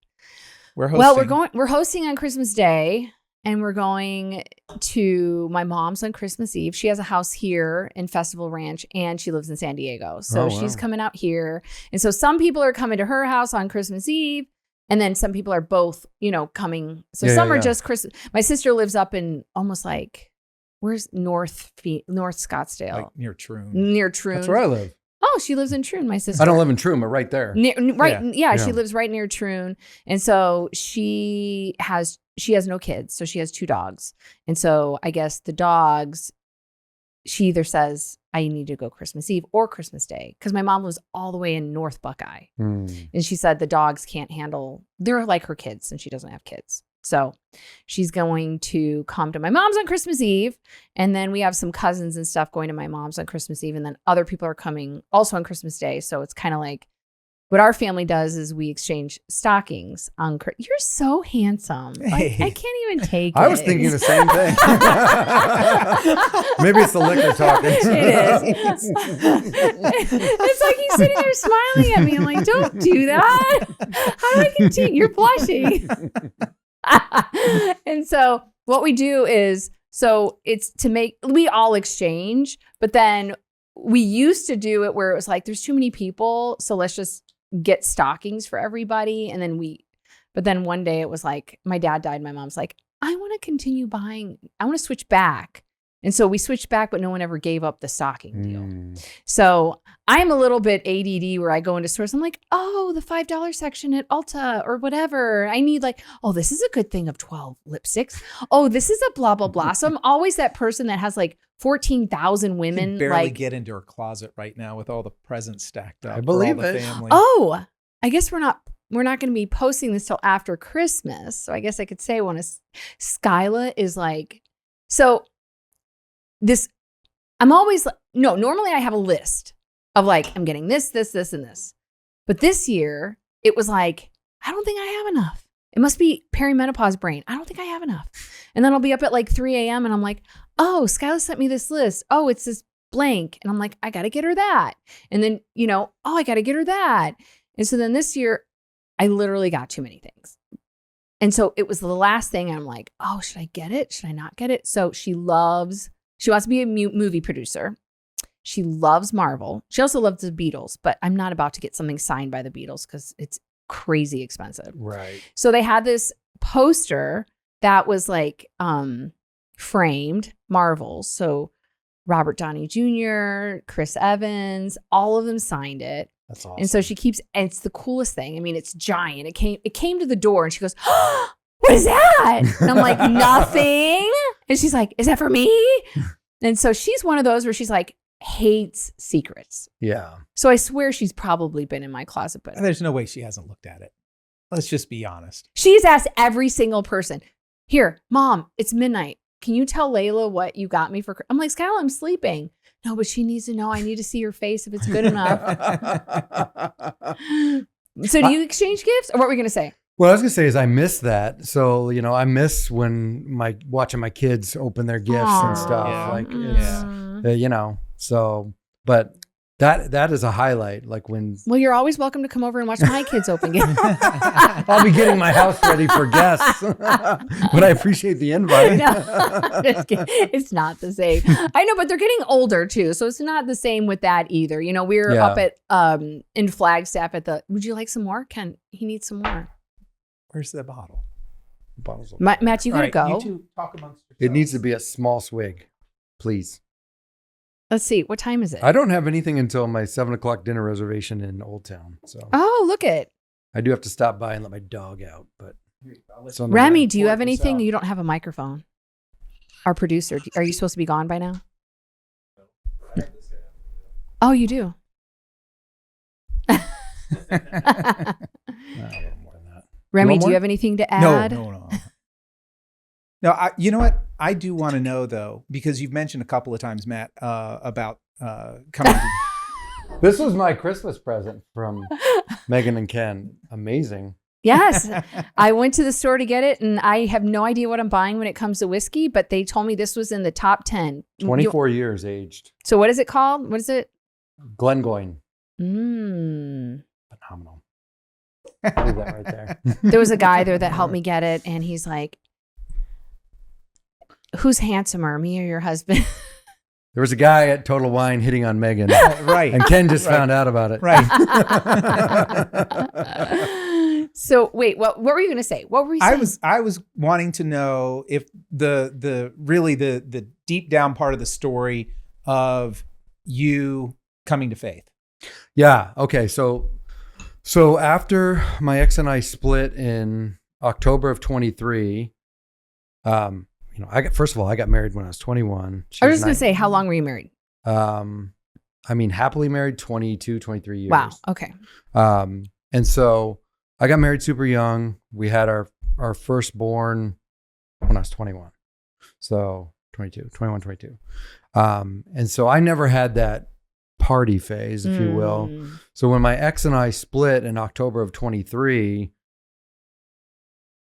We're hosting. Well, we're hosting on Christmas Day, and we're going to my mom's on Christmas Eve. She has a house here in Festival Ranch, and she lives in San Diego. So Oh, wow. she's coming out here. And so some people are coming to her house on Christmas Eve, and then some people are both, coming. So Yeah, some yeah, are yeah. just Christmas. My sister lives up in almost like, where's North Scottsdale? like near Troon. Near Troon. That's where I live. Oh, she lives in Troon, my sister. I don't live in Troon, but right there. Right. Yeah. She Yeah. lives right near Troon. And so she has no kids. So she has 2 dogs. And so I guess the dogs, she either says, I need to go Christmas Eve or Christmas Day. Because my mom lives all the way in North Buckeye. And she said the dogs can't handle, they're like her kids and she doesn't have kids. So she's going to come to my mom's on Christmas Eve. And then we have some cousins and stuff going to my mom's on Christmas Eve. And then other people are coming also on Christmas Day. So it's kind of like what our family does is we exchange stockings on You're so handsome. Like, I can't even take it. I was thinking the same thing. Maybe it's the liquor talking. It is. It's like he's sitting there smiling at me. I'm like, don't do that. How do I continue? You're blushing. And so what we do is, it's we all exchange, but then we used to do it where it was like, there's too many people. So let's just get stockings for everybody. And then but then one day it was like, my dad died. My mom's like, I want to continue buying. I want to switch back. And so we switched back, but no one ever gave up the stocking deal. So I'm a little bit ADD where I go into stores. I'm like, oh, the $5 section at Ulta or whatever. I need this is a good thing of 12 lipsticks. Oh, this is a blah, blah, blah. So I'm always that person that has 14,000 women. You can barely get into her closet right now with all the presents stacked up. I believe for all the it. family. Oh, I guess we're not going to be posting this till after Christmas. So I guess I could say Skyla is I'm always normally I have a list of I'm getting this, this, this, and this. But this year it was I don't think I have enough. It must be perimenopause brain. I don't think I have enough. And then I'll be up at 3 a.m. and I'm like, oh, Skyla sent me this list. Oh, it's this blank. And I'm like, I got to get her that. And then, oh, I got to get her that. And so then this year I literally got too many things. And so it was the last thing. And I'm like, oh, should I get it? Should I not get it? So she wants to be a movie producer. She loves Marvel. She also loves the Beatles, but I'm not about to get something signed by the Beatles because it's crazy expensive. Right. So they had this poster that was framed Marvel. So Robert Downey Jr., Chris Evans, all of them signed it. That's awesome. And so and it's the coolest thing. I mean, it's giant. It came to the door and she goes, oh, what is that? And I'm like, nothing. And she's like, is that for me? And so she's one of those where she's hates secrets. Yeah. So I swear she's probably been in my closet, but There's no way she hasn't looked at it. Let's just be honest. she's asked every single person, here, Mom, it's midnight. Can you tell Layla what you got me for? I'm like, Skyla, I'm sleeping. No, but she needs to know. I need to see your face if it's good enough. So do you exchange gifts or what were we going to say? What I was gonna say is I miss that. So I miss when watching my kids open their gifts and stuff. Yeah. It's So, but that is a highlight. When Well, you're always welcome to come over and watch my kids open gifts. I'll be getting my house ready for guests, but I appreciate the invite. No, just kidding. It's not the same. I know, but they're getting older too, so it's not the same with that either. We were up at in Flagstaff at the. Would you like some more, Ken? He needs some more. Where's the bottle? Bottles of- Matt, you gotta go. You two talk amongst yourselves. It needs to be a small swig, please. Let's see. What time is it? I don't have anything until my 7:00 dinner reservation in Old Town, so Oh, look it. I do have to stop by and let my dog out. But it's on the Remy, way. do you have Pour this anything? out. You don't have a microphone. Our producer, are you supposed to be gone by now? Oh, you do. A little more than that. Remy, want do you more? have anything to add? No. No, you know what? I do want to know though, because you've mentioned a couple of times, Matt, about coming. This was my Christmas present from Megan and Ken. Amazing. Yes. I went to the store to get it, and I have no idea what I'm buying when it comes to whiskey, but they told me this was in the top 10. 24 years aged. So what is it called? What is it? Glengoyne. Mm. Phenomenal. Leave that right there. There was a guy there that helped me get it, and he's like, who's handsomer, me or your husband? There was a guy at Total Wine hitting on Megan. Right. And Ken just found out about it. Right. So wait, what were you going to say? What were you saying? I was wanting to know if the really the deep down part of the story of you coming to faith. Yeah. Okay. So after my ex and I split in October of 23, first of all, I got married when I was 21. I was just going to say, how long were you married? Happily married 22, 23 years. Wow. Okay. And so I got married super young. We had our firstborn when I was 21. So 21, 22. And so I never had that party phase, if you will. So when my ex and I split in October of 23,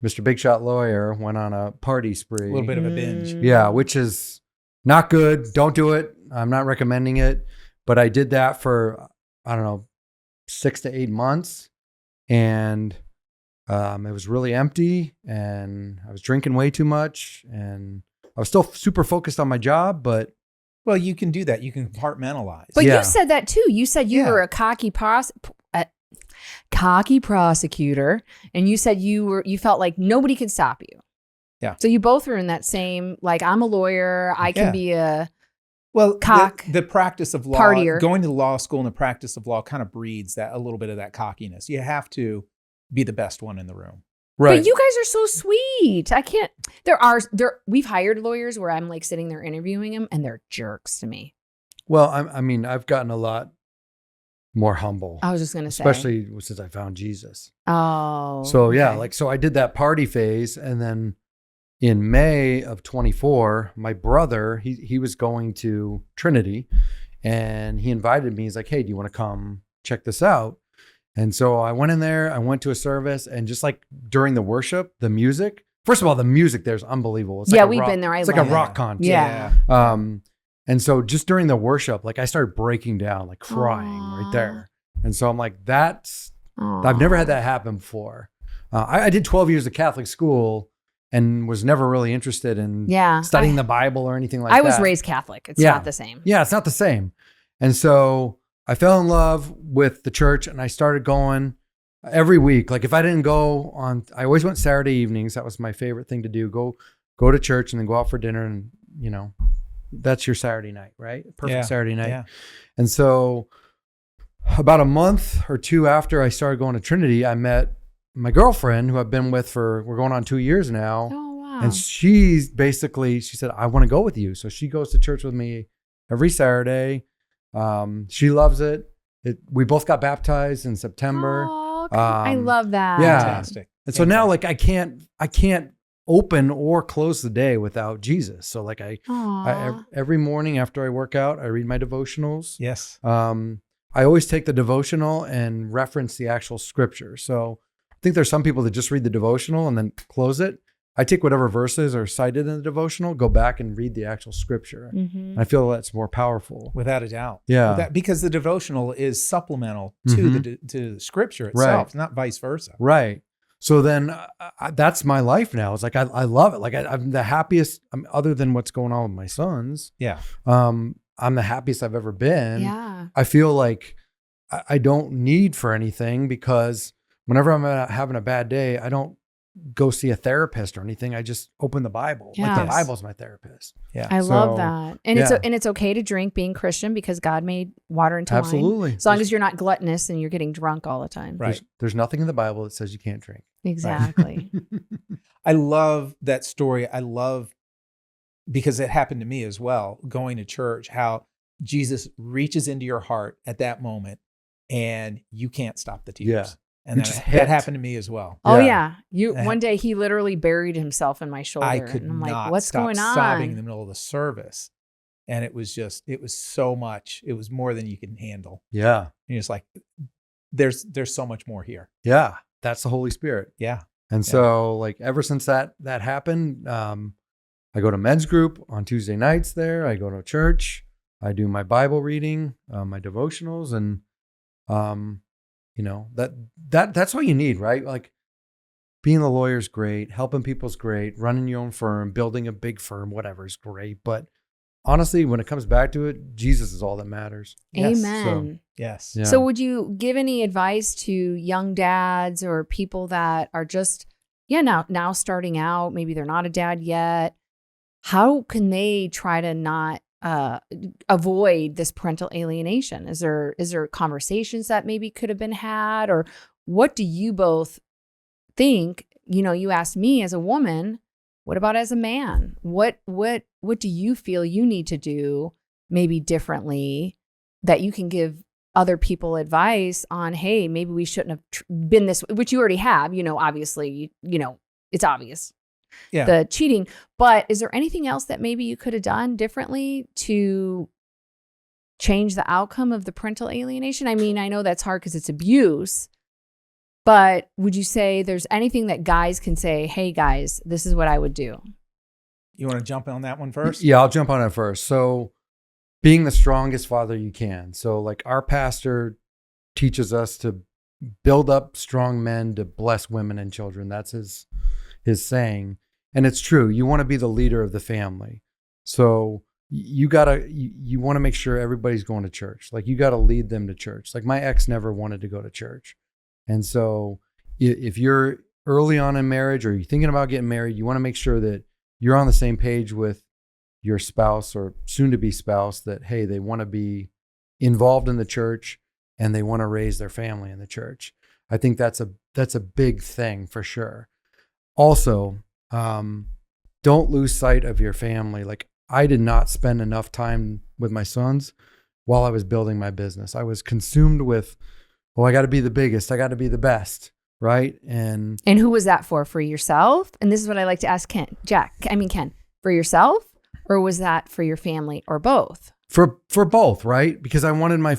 Mr. Big Shot Lawyer went on a party spree. A little bit of a binge. Yeah, which is not good. Don't do it. I'm not recommending it. But I did that for, 6 to 8 months. And it was really empty. And I was drinking way too much. And I was still super focused on my job, but. Well, you can do that. You can compartmentalize. But you said that too. You said you were a cocky prosecutor, and you said you felt like nobody could stop you. Yeah. So you both were in that same, like, I'm a lawyer, I can be a cock. The practice of law, partier. Going to law school and the practice of law kind of breeds that a little bit of that cockiness. You have to be the best one in the room. Right. But you guys are so sweet. I can't. We've hired lawyers where I'm like sitting there interviewing them, and they're jerks to me. Well, I've gotten a lot more humble. I was just going to say. Especially since I found Jesus. Oh. So yeah, so I did that party phase. And then in May of 24, my brother, he was going to Trinity, and he invited me. He's like, hey, do you want to come check this out? And so I went in there, I went to a service, and just like during the worship, the music, first of all, the music there's unbelievable. It's like we've been there. It's like a rock concert. Yeah. And so just during the worship, like I started breaking down, like crying right there. And so I'm like, I've never had that happen before. I did 12 years of Catholic school and was never really interested in studying the Bible or anything like that. I was raised Catholic. It's not the same. Yeah, it's not the same. And so I fell in love with the church, and I started going every week. Like if I didn't go I always went Saturday evenings. That was my favorite thing to do. Go to church and then go out for dinner, and that's your Saturday night, right? Perfect Saturday night. Yeah. And so about a month or two after I started going to Trinity, I met my girlfriend, who I've been with we're going on 2 years now. Oh, wow. And she said, I want to go with you. So she goes to church with me every Saturday. She loves it. We both got baptized in September. Oh, I love that. Yeah. Fantastic. And so now like I can't open or close the day without Jesus. So like I every morning after I work out, I read my devotionals. Yes. I always take the devotional and reference the actual scripture. So I think there's some people that just read the devotional and then close it. I take whatever verses are cited in the devotional, go back and read the actual scripture. Mm-hmm. I feel that's more powerful. Without a doubt. Yeah. Because the devotional is supplemental to the scripture itself, not vice versa. Right. So then that's my life now. It's like, I love it. Like I'm the happiest, other than what's going on with my sons. Yeah. I'm the happiest I've ever been. Yeah. I feel like I don't need for anything, because whenever I'm having a bad day, I don't go see a therapist or anything. I just open the Bible. Yes. Like the Bible's my therapist. Yeah. I love that. And it's okay to drink being Christian, because God made water into wine. Absolutely. As long as you're not gluttonous and you're getting drunk all the time. Right. There's nothing in the Bible that says you can't drink. Exactly. Right. I love that story. Because it happened to me as well, going to church, how Jesus reaches into your heart at that moment and you can't stop the tears. Yeah. And that happened to me as well. Oh yeah. One day he literally buried himself in my shoulder. I could and I'm not like, what's stop going on? sobbing in the middle of the service. And it was so much. It was more than you can handle. Yeah. And it's like, there's so much more here. Yeah. That's the Holy Spirit. Yeah. And so like ever since that happened, I go to men's group on Tuesday nights there. I go to church. I do my Bible reading, my devotionals, and that's all you need, right? Like being a lawyer is great, helping people's great, running your own firm, building a big firm, whatever is great. But honestly, when it comes back to it, Jesus is all that matters. Amen. Yes. Yeah. So would you give any advice to young dads or people that are just, now starting out, maybe they're not a dad yet? How can they try to not avoid this parental alienation? Is there conversations that maybe could have been had, or what do you both think? You asked me as a woman, what about as a man? What do you feel you need to do maybe differently that you can give other people advice on? Hey, maybe we shouldn't have been this, which you already have, obviously, it's obvious. Yeah. The cheating, but is there anything else that maybe you could have done differently to change the outcome of the parental alienation? I mean, I know that's hard because it's abuse, but would you say there's anything that guys can say, hey guys, this is what I would do? You want to jump on that one first? Yeah, I'll jump on it first. So being the strongest father you can. So like our pastor teaches us to build up strong men to bless women and children. That's his saying. And it's true. You want to be the leader of the family. So you want to make sure everybody's going to church. Like you got to lead them to church. Like my ex never wanted to go to church. And so if you're early on in marriage or you're thinking about getting married, you want to make sure that you're on the same page with your spouse or soon to be spouse, that, hey, they want to be involved in the church and they want to raise their family in the church. I think that's a big thing for sure. Also, don't lose sight of your family. Like I did not spend enough time with my sons while I was building my business. I was consumed with, I got to be the biggest. I got to be the best. Right. And who was that for? For yourself? And this is what I like to ask Ken, for yourself, or was that for your family, or both? For both. Right. Because I didn't want my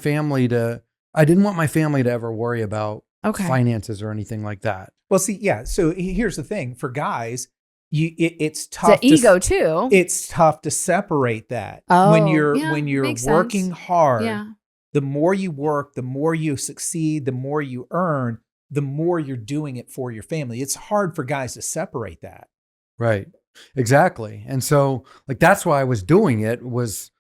family to ever worry about finances or anything like that. Well, see, yeah. So here's the thing for guys, it's tough. It's ego too. It's tough to separate that when you're working hard. Yeah. The more you work, the more you succeed, the more you earn, the more you're doing it for your family. It's hard for guys to separate that. Right. Exactly. And so like, that's why I was doing it, was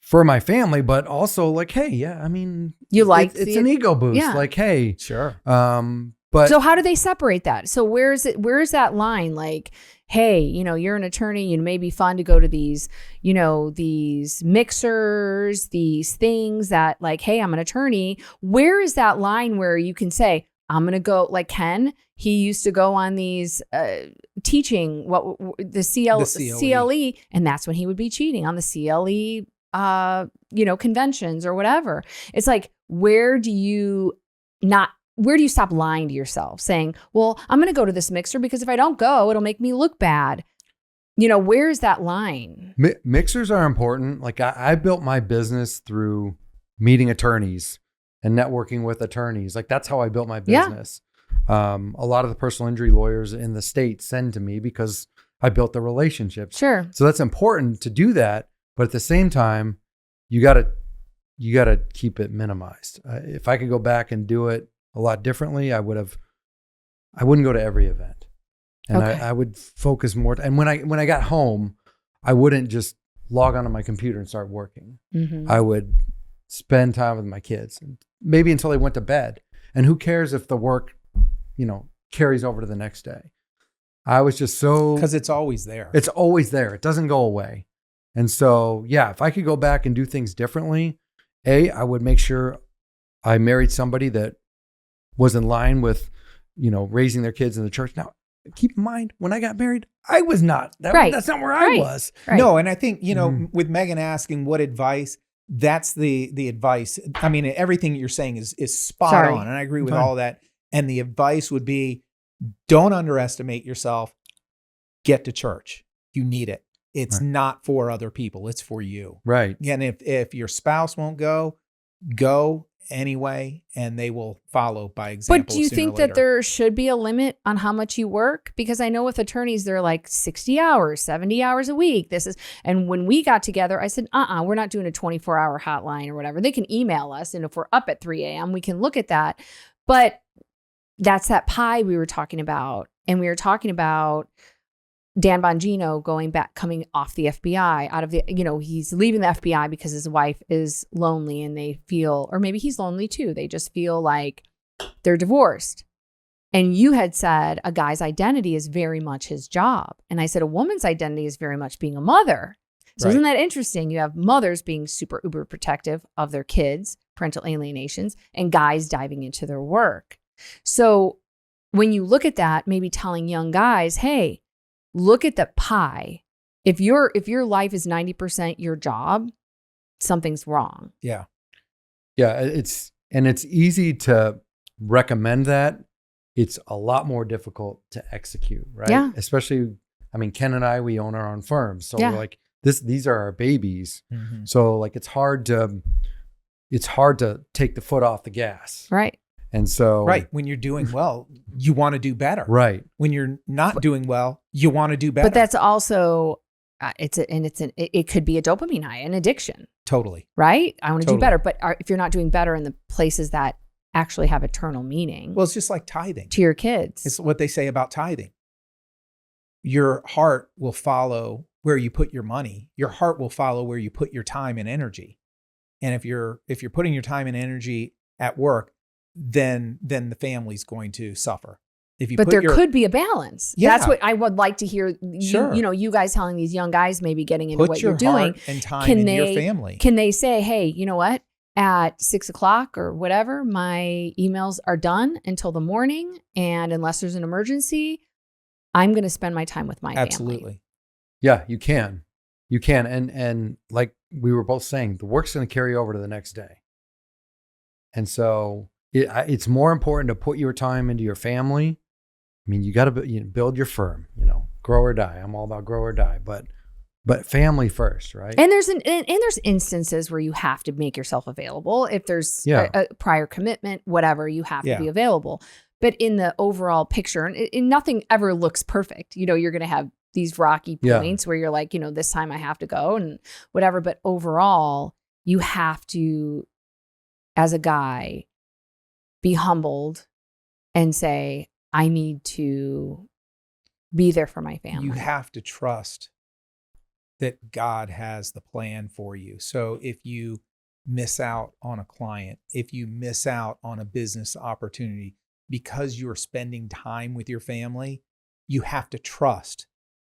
for my family, but also like, hey, yeah, I mean, it's an ego boost. Yeah. Like, hey, sure. But so how do they separate that? So where's that line? Like, hey, you're an attorney, it may be fun to go to these, these mixers, these things that like, hey, I'm an attorney. Where is that line where you can say, I'm going to go, like Ken, he used to go on these teaching the CLE, and that's when he would be cheating on the CLE, conventions or whatever. It's like, where do you stop lying to yourself, saying, well, I'm going to go to this mixer because if I don't go, it'll make me look bad. Where's that line? Mixers are important. Like I built my business through meeting attorneys and networking with attorneys. Like that's how I built my business. Yeah. A lot of the personal injury lawyers in the state send to me because I built the relationships. Sure. So that's important to do that. But at the same time, you got to keep it minimized. If I could go back and do it a lot differently, I wouldn't go to every event, and I would focus more. And when I got home, I wouldn't just log onto my computer and start working. Mm-hmm. I would spend time with my kids, maybe until they went to bed. And who cares if the work, carries over to the next day? I was just because it's always there. It's always there. It doesn't go away. And so, yeah, if I could go back and do things differently, I would make sure I married somebody that was in line with, raising their kids in the church. Now, keep in mind, when I got married, I was not. That's not where I was. Right. No, and I think, with Megan asking what advice, that's the advice. I mean, everything you're saying is spot on, and I agree with all of that. And the advice would be, don't underestimate yourself. Get to church. You need it. It's not for other people. It's for you. Right. And if your spouse won't go anyway, and they will follow by example. But do you think that there should be a limit on how much you work? Because I know with attorneys, they're like 60 hours, 70 hours a week. And when we got together, I said, we're not doing a 24-hour hotline or whatever. They can email us. And if we're up at 3 a.m., we can look at that. But that's that pie we were talking about. And we were talking about Dan Bongino coming off the FBI, out of the, he's leaving the FBI because his wife is lonely and they feel, or maybe he's lonely too. They just feel like they're divorced. And you had said a guy's identity is very much his job. And I said a woman's identity is very much being a mother. So Isn't that interesting? You have mothers being super uber protective of their kids, parental alienations, and guys diving into their work. So when you look at that, maybe telling young guys, hey, look at the pie. If your life is 90% your job, something's wrong. Yeah. Yeah. It's easy to recommend that. It's a lot more difficult to execute, right? Yeah. Especially, Ken and I, we own our own firms. So we're like, these are our babies. Mm-hmm. So like, it's hard to take the foot off the gas. Right. And so, when you're doing well, you want to do better. Right. When you're not doing well, you want to do better. But that's also, it could be a dopamine high, an addiction. Totally. Right. I want to do better. But if you're not doing better in the places that actually have eternal meaning. Well, it's just like tithing to your kids. It's what they say about tithing. Your heart will follow where you put your money. Your heart will follow where you put your time and energy. And if you're putting your time and energy at work, then the family's going to suffer. But there could be a balance. Yeah. That's what I would like to hear. Sure. You guys telling these young guys maybe getting into what you're doing. Put your heart and time in your family. Can they say, hey, you know what? At 6 o'clock or whatever, my emails are done until the morning. And unless there's an emergency, I'm going to spend my time with my family. Absolutely. Yeah, you can. And like we were both saying, the work's going to carry over to the next day. And so it's more important to put your time into your family. You got to build your firm, grow or die. I'm all about grow or die, but family first, right? And there's instances where you have to make yourself available. If there's a prior commitment, whatever, you have to be available. But in the overall picture, and nothing ever looks perfect. You're going to have these rocky points where you're like, this time I have to go and whatever. But overall, you have to, as a guy, be humbled and say, I need to be there for my family. You have to trust that God has the plan for you. So if you miss out on a client, if you miss out on a business opportunity because you're spending time with your family, you have to trust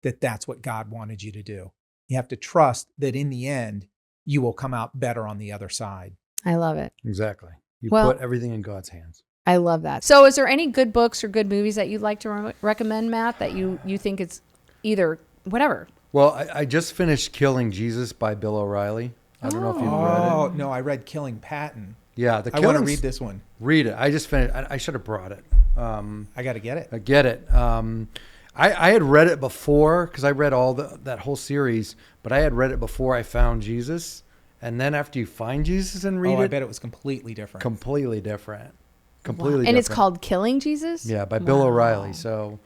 that that's what God wanted you to do. You have to trust that in the end, you will come out better on the other side. I love it. Exactly. You put everything in God's hands. I love that. So is there any good books or good movies that you'd like to recommend, Matt, that you think it's either whatever? Well, I just finished Killing Jesus by Bill O'Reilly. I don't know if you've read it. Oh, no, I read Killing Patton. Yeah. I want to read this one. Read it. I just finished. I should have brought it. I got to get it. I get it. I had read it before because I read all that whole series, but I had read it before I found Jesus. And then after you find Jesus and read it. I bet it was completely different. Completely different. And it's called Killing Jesus? Yeah, by Bill O'Reilly. So,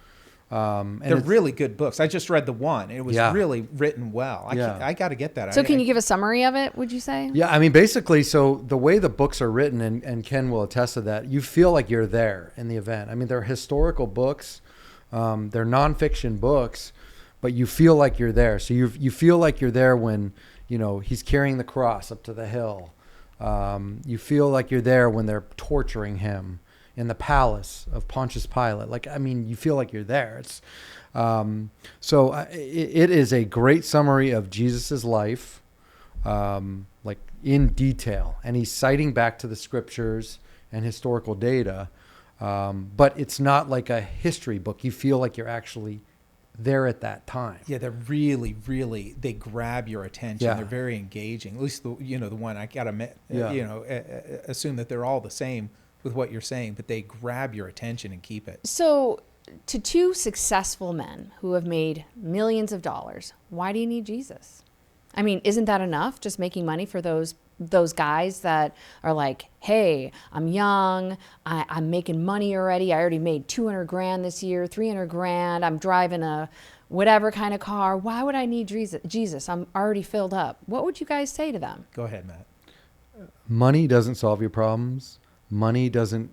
they're really good books. I just read the one. It was really written well. I got to get that. So can you give a summary of it, would you say? Yeah, basically, so the way the books are written, and Ken will attest to that, you feel like you're there in the event. They're historical books. They're nonfiction books, but you feel like you're there. So you feel like you're there when, he's carrying the cross up to the hill. You feel like you're there when they're torturing him in the palace of Pontius Pilate. You feel like you're there. It's it is a great summary of Jesus's life, in detail, and he's citing back to the scriptures and historical data. But it's not like a history book. You feel like you're actually there at that time. Yeah, they're really, really, they grab your attention. Yeah. They're very engaging. At least the one I gotta, assume that they're all the same with what you're saying, but they grab your attention and keep it. So to two successful men who have made millions of dollars, why do you need Jesus? I mean, isn't that enough? Just making money for those guys that are like, hey, I'm young, I'm making money already. I already made 200 grand this year, 300 grand. I'm driving a whatever kind of car. Why would I need Jesus? I'm already filled up. What would you guys say to them? Go ahead, Matt. Money doesn't solve your problems. Money doesn't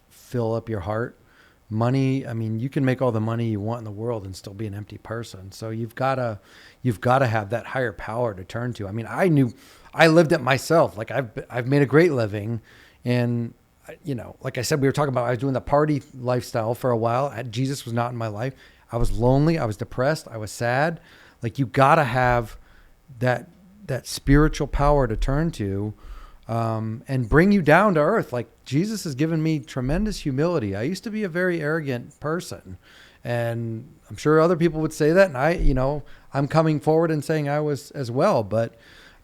fill up your heart. Money, I mean, you can make all the money you want in the world and still be an empty person. So you've got to have that higher power to turn to. I mean, I lived it myself. Like I've made a great living, and like I said, we were talking about, I was doing the party lifestyle for a while. Jesus was not in my life. I was lonely. I was depressed. I was sad. Like you got to have that spiritual power to turn to, and bring you down to earth. Like Jesus has given me tremendous humility. I used to be a very arrogant person, and I'm sure other people would say that. And I'm coming forward and saying I was as well, but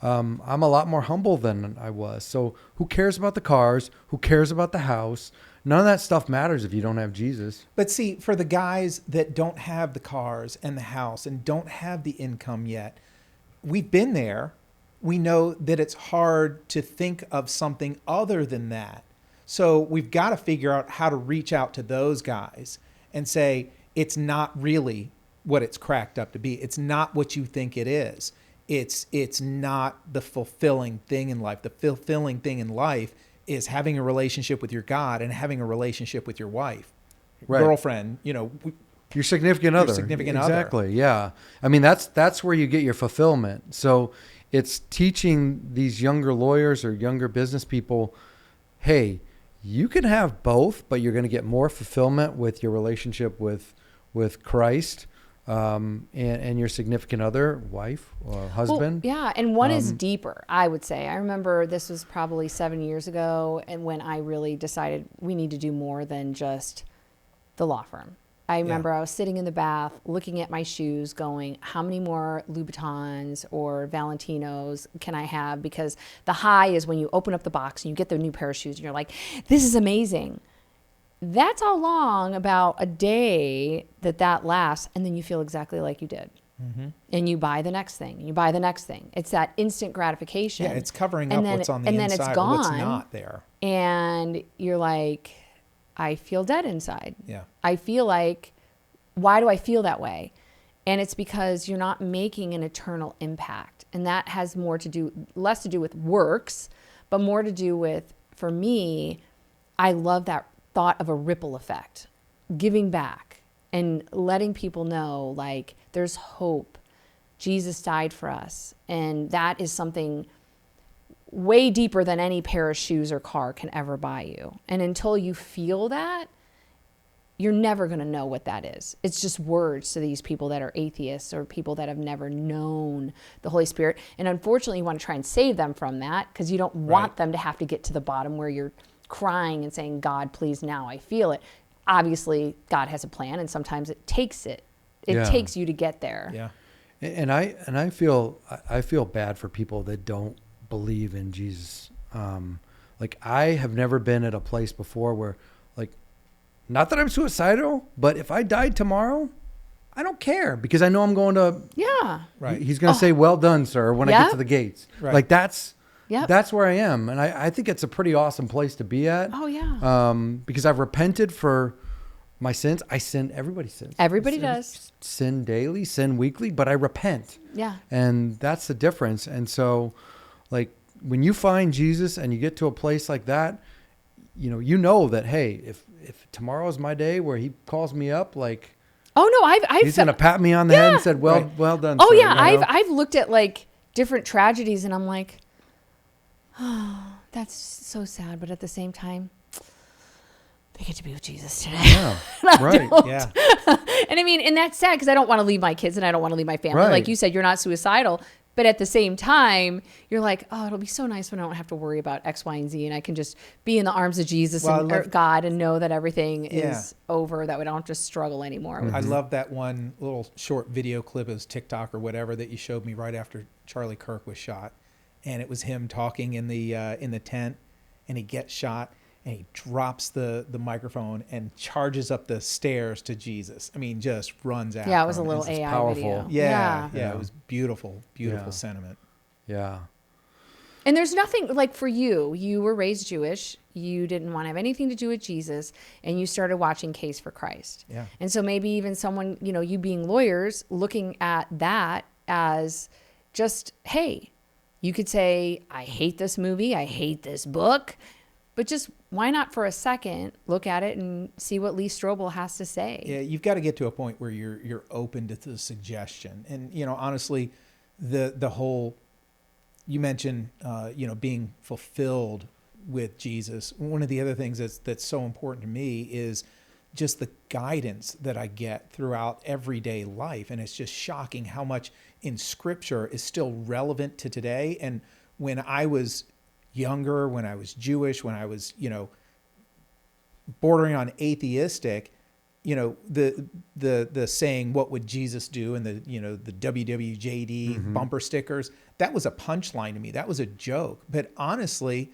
I'm a lot more humble than I was. So who cares about the cars? Who cares about the house? None of that stuff matters if you don't have Jesus. But see, for the guys that don't have the cars and the house and don't have the income yet, we've been there. We know that it's hard to think of something other than that. So we've got to figure out how to reach out to those guys and say, it's not really what it's cracked up to be. It's not what you think it is. It's not the fulfilling thing in life. The fulfilling thing in life is having a relationship with your God and having a relationship with your wife, right. Girlfriend, your significant other. Exactly. Yeah. I mean, that's where you get your fulfillment. So it's teaching these younger lawyers or younger business people, hey, you can have both, but you're going to get more fulfillment with your relationship with Christ, and your significant other, wife or husband. Well, yeah. And one is deeper, I would say. I remember this was probably 7 years ago, and when I really decided we need to do more than just the law firm. I remember I was sitting in the bath looking at my shoes going, how many more Louboutins or Valentinos can I have? Because the high is when you open up the box and you get the new pair of shoes and you're like, this is amazing. That's how long, about a day that lasts, and then you feel exactly like you did. Mm-hmm. And you buy the next thing, and you buy the next thing. It's that instant gratification. Yeah, it's covering up what's on the and inside, then it's gone, or what's not there. And you're like, I feel dead inside. Yeah. I feel like, why do I feel that way? And it's because you're not making an eternal impact. And that has less to do with works, but more to do with, for me, I love that thought of a ripple effect, giving back and letting people know, like, there's hope. Jesus died for us. And that is something way deeper than any pair of shoes or car can ever buy you. And until you feel that, you're never going to know what that is. It's just words to these people that are atheists or people that have never known the Holy Spirit. And unfortunately, you want to try and save them from that because you don't want them to have to get to the bottom where you're crying and saying, God, please, now I feel it. Obviously, God has a plan, and sometimes it takes it. It takes you to get there. Yeah. And I feel bad for people that don't believe in Jesus. Like I have never been at a place before where, like, not that I'm suicidal, but if I died tomorrow, I don't care because I know I'm going to. Yeah. Right. He's going to say, "Well done, sir," when I get to the gates. Right. Like that's where I am, and I think it's a pretty awesome place to be at. Oh yeah. Because I've repented for my sins. I sin. Everybody sins. Everybody does. Sin daily, sin weekly, but I repent. Yeah. And that's the difference. And so, like, when you find Jesus and you get to a place like that, you know that, hey, if tomorrow's my day where he calls me up, like, oh no, I've he's gonna pat me on the head and said, well done. Oh sir, yeah, I've looked at like different tragedies and I'm like, oh, that's so sad, but at the same time, they get to be with Jesus today. Yeah, right. Yeah. And I mean, and that's sad because I don't want to leave my kids and I don't want to leave my family. Right. Like you said, you're not suicidal. But at the same time, you're like, oh, it'll be so nice when I don't have to worry about X, Y, and Z. And I can just be in the arms of Jesus or God and know that everything is over, that we don't have to struggle anymore. Mm-hmm. I love that one little short video clip of TikTok or whatever that you showed me right after Charlie Kirk was shot. And it was him talking in the tent, and he gets shot. and he drops the microphone and charges up the stairs to Jesus. I mean, just runs out. Yeah, it was a little AI powerful. video. Yeah, it was beautiful Yeah. sentiment. Yeah. And there's nothing like for you were raised Jewish. You didn't want to have anything to do with Jesus, and you started watching Case for Christ. Yeah. And so maybe even someone, you being lawyers, looking at that as just, hey, you could say, I hate this movie, I hate this book, but just why not for a second look at it and see what Lee Strobel has to say? Yeah, you've got to get to a point where you're open to the suggestion. And honestly, the whole, you mentioned being fulfilled with Jesus. One of the other things that's so important to me is just the guidance that I get throughout everyday life. And it's just shocking how much in Scripture is still relevant to today. And when I was younger, when I was Jewish, when I was, bordering on atheistic, the saying, what would Jesus do? And the WWJD bumper stickers, that was a punchline to me. That was a joke. But honestly,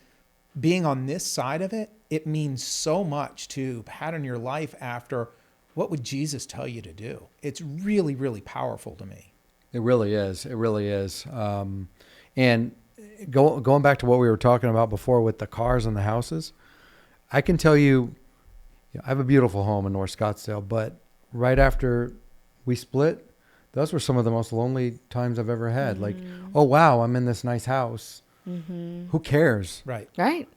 being on this side of it, it means so much to pattern your life after what would Jesus tell you to do. It's really, really powerful to me. It really is. It really is. And going back to what we were talking about before with the cars and the houses, I can tell you, I have a beautiful home in North Scottsdale, but right after we split, those were some of the most lonely times I've ever had. Like, oh, wow, I'm in this nice house. Who cares? Right. Right.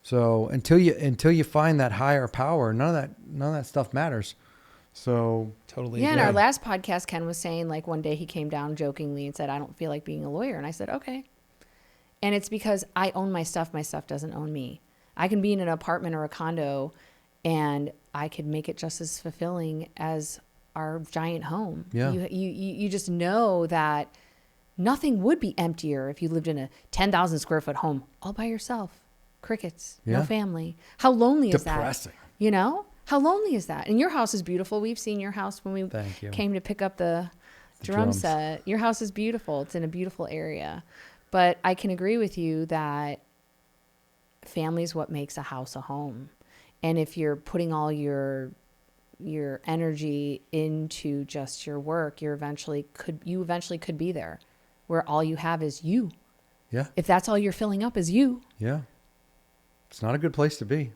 So until you find that higher power, none of that stuff matters. So Totally. Yeah, in agree. our last podcast, Ken was saying, like, one day he came down jokingly and said, I don't feel like being a lawyer. And I said, okay. And it's because I own my stuff. My stuff doesn't own me. I can be in an apartment or a condo and I could make it just as fulfilling as our giant home. Yeah. You just know that nothing would be emptier if you lived in a 10,000 square foot home all by yourself. Crickets, no family. How lonely is that? depressing. How lonely is that? And your house is beautiful. We've seen your house when we came to pick up the drum drums. set. Your house is beautiful. It's in a beautiful area. But I can agree with you that family is what makes a house a home. And if you're putting all your energy into just your work, you eventually could be there where all you have is you. Yeah. If that's all you're filling up is you. Yeah. It's not a good place to be.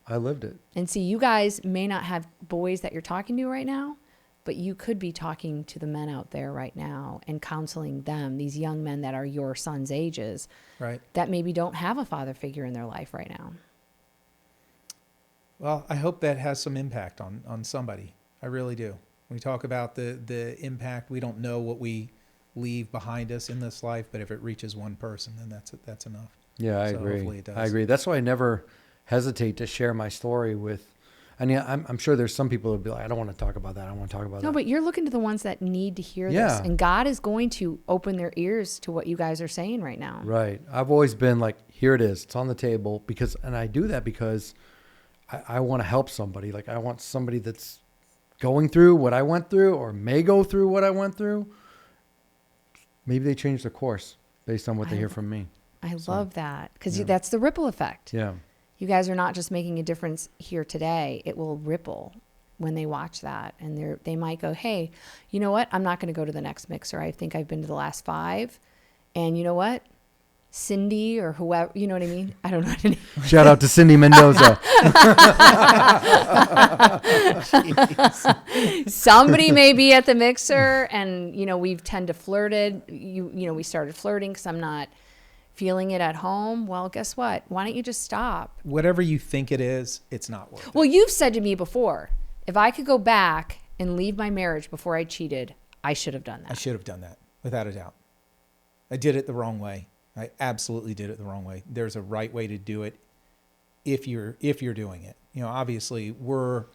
I lived it. And see, you guys may not have boys that you're talking to right now, but you could be talking to the men out there right now and counseling them, these young men that are your son's ages, Right. that maybe don't have a father figure in their life right now. Well, I hope that has some impact on somebody. I really do. We talk about the impact. We don't know what we leave behind us in this life, but if it reaches one person, then that's enough. Yeah, I So agree. hopefully it does. I agree. That's why I never hesitate to share my story with. And yeah, I'm sure there's some people who would be like, I don't want to talk about that. I want to talk about that. No, but you're looking to the ones that need to hear this. Yeah. And God is going to open their ears to what you guys are saying right now. Right. I've always been like, here it is. It's on the table and I do that because I want to help somebody. Like I want somebody that's going through what I went through or may go through what I went through. Maybe they change their course based on what they hear from me. I love that because that's the ripple effect. Yeah. You guys are not just making a difference here today. It will ripple when they watch that. And they might go, hey, you know what? I'm not going to go to the next mixer. I think I've been to the last 5. And you know what? Cindy or whoever, you know what I mean? I don't know what to name. Shout out to Cindy Mendoza. Somebody may be at the mixer and, we've tend to flirted. We started flirting because I'm not feeling it at home. Well, guess what? Why don't you just stop? Whatever you think it is, it's not worth it. Well, you've said to me before, if I could go back and leave my marriage before I cheated, I should have done that. I should have done that, without a doubt. I did it the wrong way. I absolutely did it the wrong way. There's a right way to do it if you're doing it. Obviously we're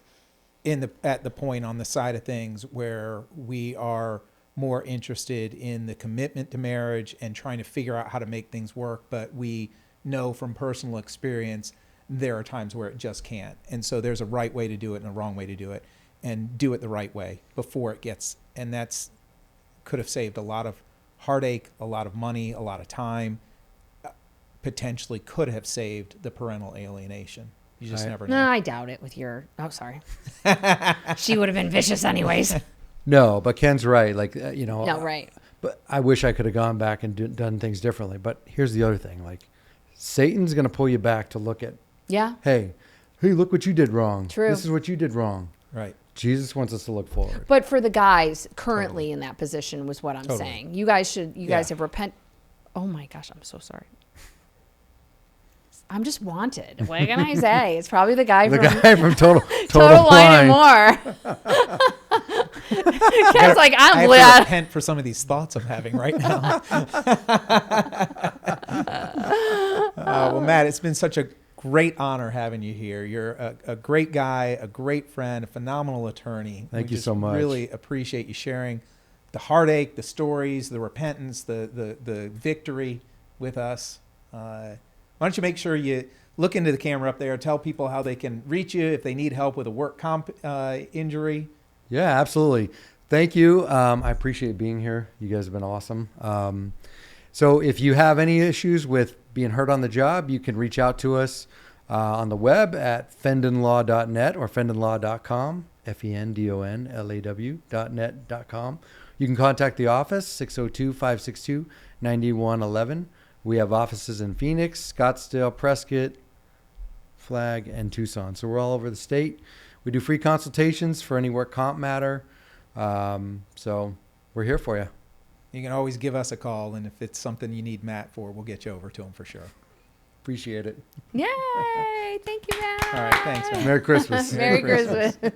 at the point on the side of things where we are more interested in the commitment to marriage and trying to figure out how to make things work. But we know from personal experience, there are times where it just can't. And so there's a right way to do it and a wrong way to do it, and do it the right way before it gets, and that's could have saved a lot of heartache, a lot of money, a lot of time, potentially could have saved the parental alienation. You just never No, know. I doubt it with your, oh, sorry. She would have been vicious anyways. No, but Ken's right. Like, No, right. But I wish I could have gone back and done things differently. But here's the other thing. Like, Satan's going to pull you back to look at, Yeah. hey, look what you did wrong. True. This is what you did wrong. Right. Jesus wants us to look forward. But for the guys currently in that position was what I'm Totally. saying. You guys have repent. Oh my gosh, I'm so sorry. I'm just wanted. What can I say? It's probably the guy from Total Total Wine and Wine. More. Ken's like, I I'm have to glad. repent for some of these thoughts I'm having right now. Well, Matt, it's been such a great honor having you here. You're a great guy, a great friend, a phenomenal attorney. Thank you so much. Really appreciate you sharing the heartache, the stories, the repentance, the victory with us. Why don't you make sure you look into the camera up there, tell people how they can reach you if they need help with a work comp injury. Yeah, absolutely. Thank you. I appreciate being here. You guys have been awesome. So if you have any issues with being hurt on the job, you can reach out to us on the web at fendonlaw.net or fendonlaw.com, fendonlaw.net.com. You can contact the office, 602-562-9111. We have offices in Phoenix, Scottsdale, Prescott, Flag, and Tucson. So we're all over the state. We do free consultations for any work comp matter. So we're here for you. You can always give us a call, and if it's something you need Matt for, we'll get you over to him for sure. Appreciate it. Yay. Thank you, Matt. All right, thanks, man. Merry Christmas. Merry Christmas.